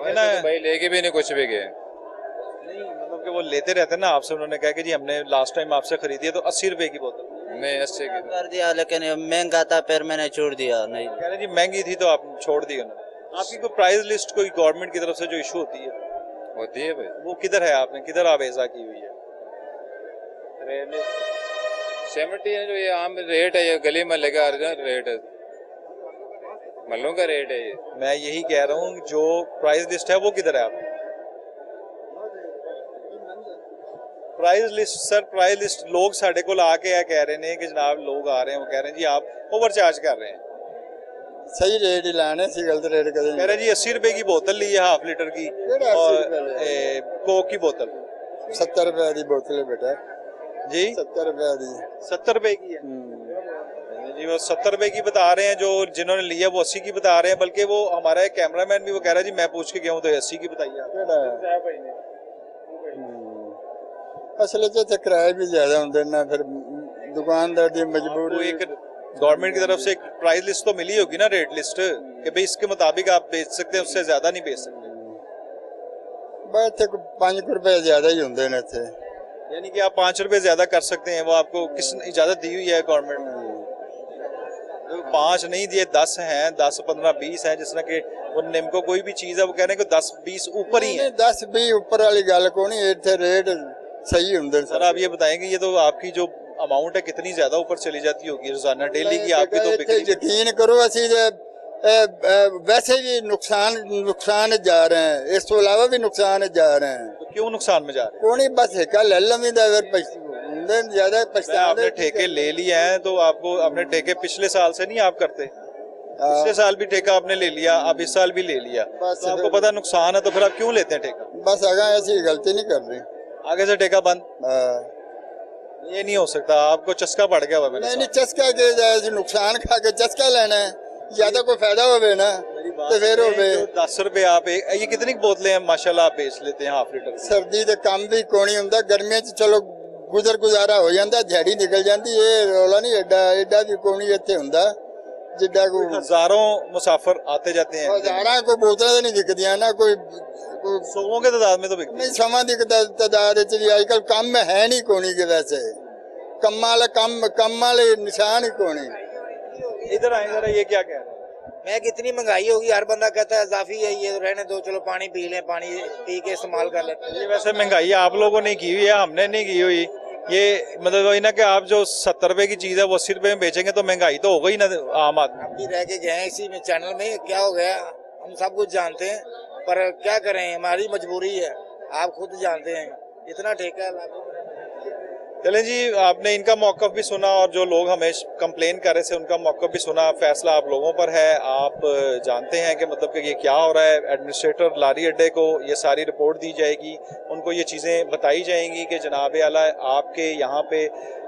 ना भाई लेके भी नहीं कुछ भी गए। नहीं मतलब कि वो लेते रहते हैं ना आपसे। उन्होंने कहा कि जी हमने लास्ट टाइम आपसे खरीदी है तो 80 रुपए की बोतल। नहीं 80 की कर दिया, लेकिन महंगा था फिर मैंने छोड़ दिया। नहीं कह रहे जी महंगी थी तो आप छोड़ दी उन्होंने। आपकी कोई प्राइस लिस्ट कोई गवर्नमेंट की तरफ से जो इशू होती है होती है भाई। वो किधर है? आपने किधर आवेजा की हुई है? 70 है जो ये आम रेट है, ये गली में लेगा अर्जन रेट है, मल्लों का रेट है ये। मैं यही कह रहा हूँ जो प्राइस लिस्ट है वो किधर है? आप price list sir, price list लोग साढ़े को आके कह रहे हैं कि जनाब लोग आ रहे हैं वो कह रहे हैं जी आप ओवर चार्ज कर रहे हैं। सही रेट ही लाने से गलत रेट कर कह रहे जी 80 रुपए की बोतल ली है हाफ लीटर की और कोक की बोतल 70 रुपए की बोतल है बेटा जी। 70 रुपए की 70 रुपए की है जी। वो 70 रुपए की बता रहे हैं, जो जिन्होंने लिया वो 80 की बता रहे हैं। बल्कि वो हमारा एक कैमरामैन भी वो कह रहा है जी मैं पूछ के गया हूँ तो 80 की बताइए। असल च किराए भी ज्यादा होंगे ना, फिर दुकानदार की आपको मजबूरी। एक गवर्नमेंट की तरफ से एक प्राइस लिस्ट तो मिली होगी ना, रेट लिस्ट, कि भाई इसके मुताबिक आप बेच सकते हैं, उससे ज्यादा नहीं बेच सकते। बस 5 रुपए ज्यादा ही होंगे ने इत्थे। यानी कि आप 5 रुपए ज्यादा कर सकते हैं। वो आपको किसने इजाजत दी हुई है गवर्नमेंट ने? 5 नहीं दिए, 10 हैं, 10, 15, 20 हैं। जिस तरह के वो निम्को कोई भी चीज है वो कह रहे हैं कि 10-20 ऊपर ही है। 10-20 ऊपर वाली गल को नहीं, इत्थे रेट सही होंगे। सर आप ये बताएंगे ये तो आपकी जो अमाउंट है कितनी ज्यादा ऊपर चली जाती होगी रोजाना डेली की आपकी तो बिक्री? यकीन करो असि वैसे भी नुकसान जा रहे हैं, इस तो अलावा भी नुकसान जा रहे हैं। तो क्यों नुकसान में जा रहे हैं? को नहीं बस ठेका ले लमीदा ज्यादा आपने ठेके ले लिए हैं तो आपको अपने ठेके पिछले साल से नहीं आप करते? पिछले साल भी ठेका आपने ले लिया, अब इस साल भी ले लिया, तो आपको पता नुकसान है तो फिर आप क्यों लेते हैं ठेका? बस आगे ऐसी गलती नहीं कर रही, आगे से ठेका बंद। ये नहीं हो सकता, आपको चस्का पड़ गया हुआ। नहीं चस्का के नुकसान खा के चस्का लेना है, ज्यादा कोई फायदा होवे ना तो फिर होवे। 10 रुपए आप ये कितनी बोतलें हैं माशाल्लाह आप बेच लेते हैं हाफ लीटर? सर्दी दे कम भी कोनी हुंदा, गर्मियां च चलो गुजारा हो जाता, दिहाड़ी निकल जाती। ये रौला नहीं एडा भी कोनी इत्थे हुंदा जिड्डा को। हजारों मुसाफिर आते जाते हैं। हजारां को बोतलें नहीं बिकदियां ना, कोई सौों के तादाद में तो बिकती नहीं। समा की तादाद च भी आजकल कम है नहीं कोनी के, वैसे कम वाले निशान ही कोनी। इधर आए जरा, ये क्या कह रहे हैं? मैं कितनी महंगाई होगी, हर बंदा कहता है इजाफी है, ये रहने दो, चलो पानी पी लें, पानी पी के इस्तेमाल कर लेते हैं। ये वैसे महंगाई आप लोगों ने की हुई है, हमने नहीं की हुई। ये मतलब वही ना कि आप जो 70 रुपए की चीज है वो 80 रुपए में बेचेंगे तो महंगाई तो हो गई ना आम आदमी। अभी रह के गए इसी में चैनल में, क्या हो गया हम सब कुछ जानते हैं, पर क्या करें, हमारी मजबूरी है, आप खुद जानते हैं। इतना ठेका चलें जी, आपने इनका मौक़िफ़ भी सुना और जो लोग हमें कंप्लेन कर रहे थे उनका मौक़िफ़ भी सुना। फैसला आप लोगों पर है, आप जानते हैं कि मतलब कि ये क्या हो रहा है। एडमिनिस्ट्रेटर लारी अड्डे को ये सारी रिपोर्ट दी जाएगी, उनको ये चीज़ें बताई जाएंगी कि जनाब आला आपके यहाँ पे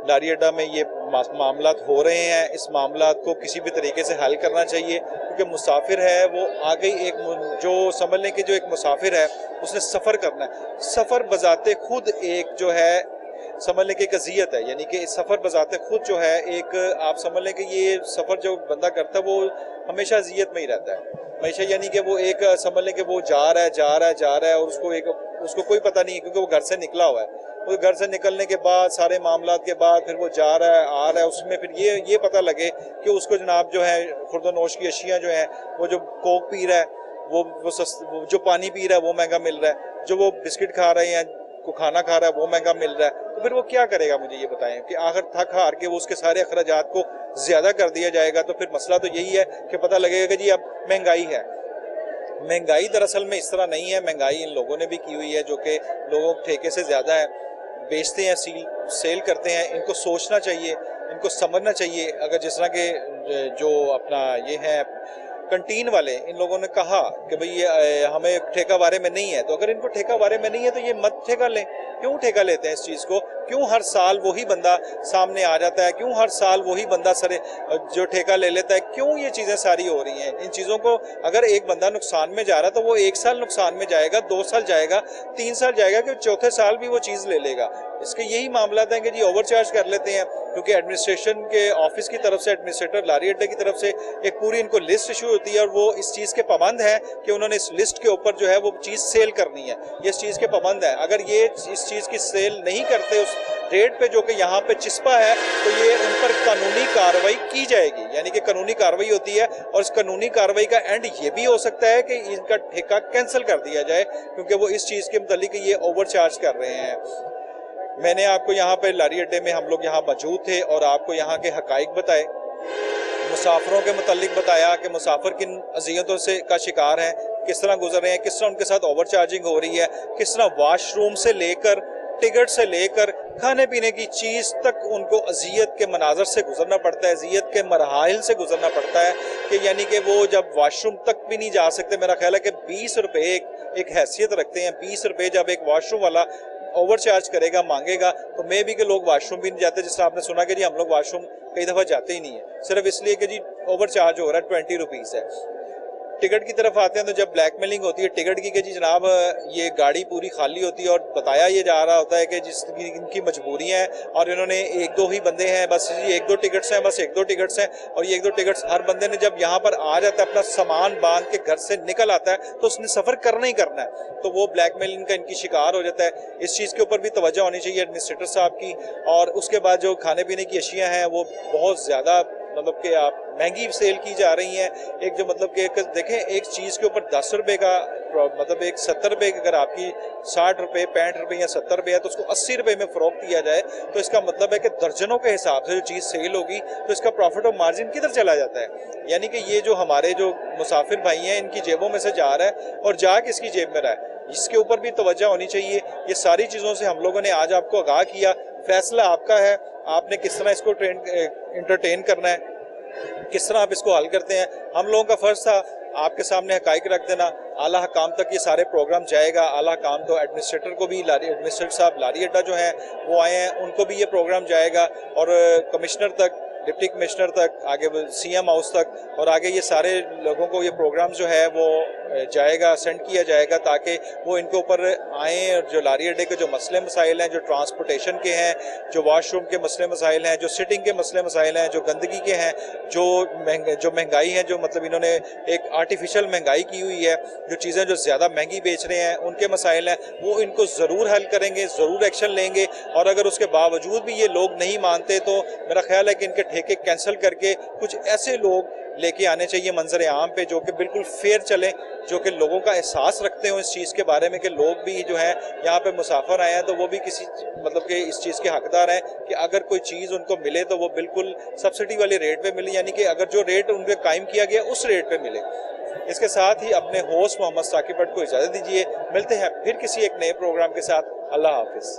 लारी अड्डा में ये मामला हो रहे हैं, इस मामला को किसी भी तरीके से हल करना चाहिए। क्योंकि मुसाफिर है वो आगे एक जो समझ लें कि जो एक मुसाफिर है उसने सफ़र करना है। सफ़र बजाते खुद एक जो है समझ लें कि एक अज़ियत है, यानी कि सफ़र बजाते खुद जो है एक आप समझ लें कि ये सफ़र जो बंदा करता है वो हमेशा अज़ियत में ही रहता है हमेशा, यानी कि वो एक समझ लें कि वो जा रहा है और उसको कोई पता नहीं है क्योंकि वो घर से निकला हुआ है। वो घर से निकलने के बाद सारे मामलात के बाद फिर वो जा रहा है आ रहा है, उसमें फिर ये पता लगे कि उसको जनाब जो है खुर्दनोश की अशियाँ जो हैं, वो जो कोक पी रहा है वो जो पानी पी रहा है वो महंगा मिल रहा है, जो वो बिस्किट खा रहे हैं को खाना खा रहा है वो महंगा मिल रहा है। तो फिर वो क्या करेगा, मुझे ये बताएं कि आखिर थक हार के वो उसके सारे अखराजात को ज़्यादा कर दिया जाएगा। तो फिर मसला तो यही है कि पता लगेगा कि जी अब महंगाई है। महंगाई दरअसल में इस तरह नहीं है, महंगाई इन लोगों ने भी की हुई है जो कि लोगों ठेके से ज़्यादा है, बेचते हैं, सेल करते हैं। इनको सोचना चाहिए, इनको समझना चाहिए। अगर जिस तरह के जो अपना ये है कंटीन वाले, इन लोगों ने कहा कि भाई ये हमें ठेका बारे में नहीं है, तो अगर इनको ठेका बारे में नहीं है तो ये मत ठेका लें। क्यों ठेका लेते हैं इस चीज़ को? क्यों हर साल वही बंदा सामने आ जाता है? क्यों हर साल वही बंदा जो ठेका ले लेता है? क्यों ये चीज़ें सारी हो रही हैं? इन चीज़ों को अगर एक बंदा नुकसान में जा रहा है तो वो 1 साल नुकसान में जाएगा, 2 साल जाएगा, 3 साल जाएगा, कि चौथे साल भी वो चीज़ ले लेगा। इसके यही मामला हैं कि जी ओवरचार्ज कर लेते हैं, क्योंकि एडमिनिस्ट्रेशन के ऑफिस की तरफ से, एडमिनिस्ट्रेटर लारी अड्डे की तरफ से एक पूरी इनको लिस्ट इशू होती है और वो इस चीज़ के पाबंद है कि उन्होंने इस लिस्ट के ऊपर जो है वो चीज़ सेल करनी है। ये इस चीज़ के पाबंद है। अगर ये इस चीज़ की सेल नहीं करते उस रेट पे जो कि यहाँ पे चिस्पा है, तो ये उन पर कानूनी कार्रवाई की जाएगी, यानी कि कानूनी कार्रवाई होती है। और इस कानूनी कार्रवाई का एंड ये भी हो सकता है कि इनका ठेका कैंसिल कर दिया जाए, क्योंकि वो इस चीज़ के मुतालिक ये ओवरचार्ज कर रहे हैं। मैंने आपको यहाँ पे लारी अड्डे में हम लोग यहाँ मौजूद थे और आपको यहाँ के हकाइक बताए, मुसाफिरों के मुतालिक बताया कि मुसाफिर किन अज़ियतों से का शिकार हैं, किस तरह गुजर रहे हैं, किस तरह उनके साथ ओवरचार्जिंग हो रही है, किस तरह वाशरूम से लेकर टिकट से लेकर खाने पीने की चीज़ तक उनको अज़ियत के मनाजर से गुजरना पड़ता है, अज़ियत के मराहिल से गुजरना पड़ता है। कि यानी कि वो जब वाशरूम तक भी नहीं जा सकते। मेरा ख्याल है कि 20 रुपये एक हैसियत रखते हैं। 20 रुपये जब एक वाशरूम वाला ओवरचार्ज करेगा, मांगेगा, तो मे भी कि लोग वाशरूम भी नहीं जाते। जिस तरह आपने सुना कि जी हम लोग वाशरूम कई दफ़ा जाते ही नहीं है, सिर्फ इसलिए कि जी ओवरचार्ज हो रहा है, 20 रुपीज़ है। टिकट की तरफ आते हैं तो जब ब्लैकमेलिंग होती है टिकट की कि जी जनाब ये गाड़ी पूरी खाली होती है और बताया ये जा रहा होता है कि जिसकी इनकी मजबूरियां हैं और इन्होंने 1-2 ही बंदे हैं, बस 1-2 टिकट्स हैं, बस 1-2 टिकट्स हैं। और ये 1-2 टिकट्स हर बंदे ने जब यहाँ पर आ जाता है, अपना सामान बांध के घर से निकल आता है, तो उसने सफ़र करना ही करना है, तो वो ब्लैकमेलिंग का इनकी शिकार हो जाता है। इस चीज़ के ऊपर भी तवज्जो होनी चाहिए एडमिनिस्ट्रेटर साहब की। और उसके बाद जो खाने पीने की अशियाँ हैं वो बहुत ज़्यादा मतलब कि आप महंगी सेल की जा रही हैं। एक जो मतलब कि देखें, एक चीज़ के ऊपर 10 रुपये का मतलब एक 70 रुपये अगर आपकी 60 रुपये 65 रुपये या 70 रुपये है, तो उसको 80 रुपये में फ़रोख्त किया जाए, तो इसका मतलब है कि दर्जनों के हिसाब से जो चीज़ सेल होगी, तो इसका प्रॉफिट और मार्जिन किधर चला जाता है। यानी कि ये जो हमारे जो मुसाफिर भाई हैं, इनकी जेबों में से जा रहा है और जा किसकी जेब में रहा है, इसके ऊपर भी तवज्जो होनी चाहिए। ये सारी चीज़ों से हम लोगों ने आज आपको आगाह किया। फैसला आपका है, आपने किस तरह इसको इंटरटेन करना है, किस तरह आप इसको हल करते हैं। हम लोगों का फ़र्ज़ था आपके सामने हकाइक रख देना। आला हकाम तक ये सारे प्रोग्राम जाएगा। आला हकाम तो एडमिनिस्ट्रेटर को भी, एडमिनिस्ट्रेटर साहब लारी अड्डा जो हैं वो आए हैं, उनको भी ये प्रोग्राम जाएगा और कमिश्नर तक, डिप्टी कमिश्नर तक, आगे CM हाउस तक, और आगे ये सारे लोगों को ये प्रोग्राम जो है वो जाएगा, सेंड किया जाएगा, ताकि वो इनके ऊपर आएँ और जो लारी अड्डे के जो मसले मसाइल हैं, जो ट्रांसपोर्टेशन के हैं, जो वाशरूम के मसले मसाइल हैं, जो सिटिंग के मसले मसाइल हैं, जो गंदगी के हैं, जो महंगाई है, जो मतलब इन्होंने एक आर्टिफिशियल महंगाई की हुई है, जो चीज़ें जो ज़्यादा महंगी बेच रहे हैं, उनके मसाइल हैं, वो इनको ज़रूर हल करेंगे, ज़रूर एक्शन लेंगे। और अगर उसके बावजूद भी ये लोग नहीं मानते, तो मेरा ख्याल है कि इनके ठेके कैंसिल करके कुछ ऐसे लोग लेके आने चाहिए मंजर आम पे, जो कि बिल्कुल फेयर चलें, जो कि लोगों का एहसास रखते हो इस चीज़ के बारे में कि लोग भी जो हैं यहाँ पे मुसाफिर आए हैं, तो वो भी किसी मतलब कि इस चीज़ के हकदार हैं कि अगर कोई चीज़ उनको मिले तो वो बिल्कुल सब्सिडी वाले रेट पे मिले, यानी कि अगर जो रेट उनके कायम किया गया उस रेट पे मिले। इसके साथ ही अपने होस्ट मोहम्मद साकिब भट्ट को इजाज़त दीजिए। मिलते हैं फिर किसी एक नए प्रोग्राम के साथ। अल्लाह हाफिज़।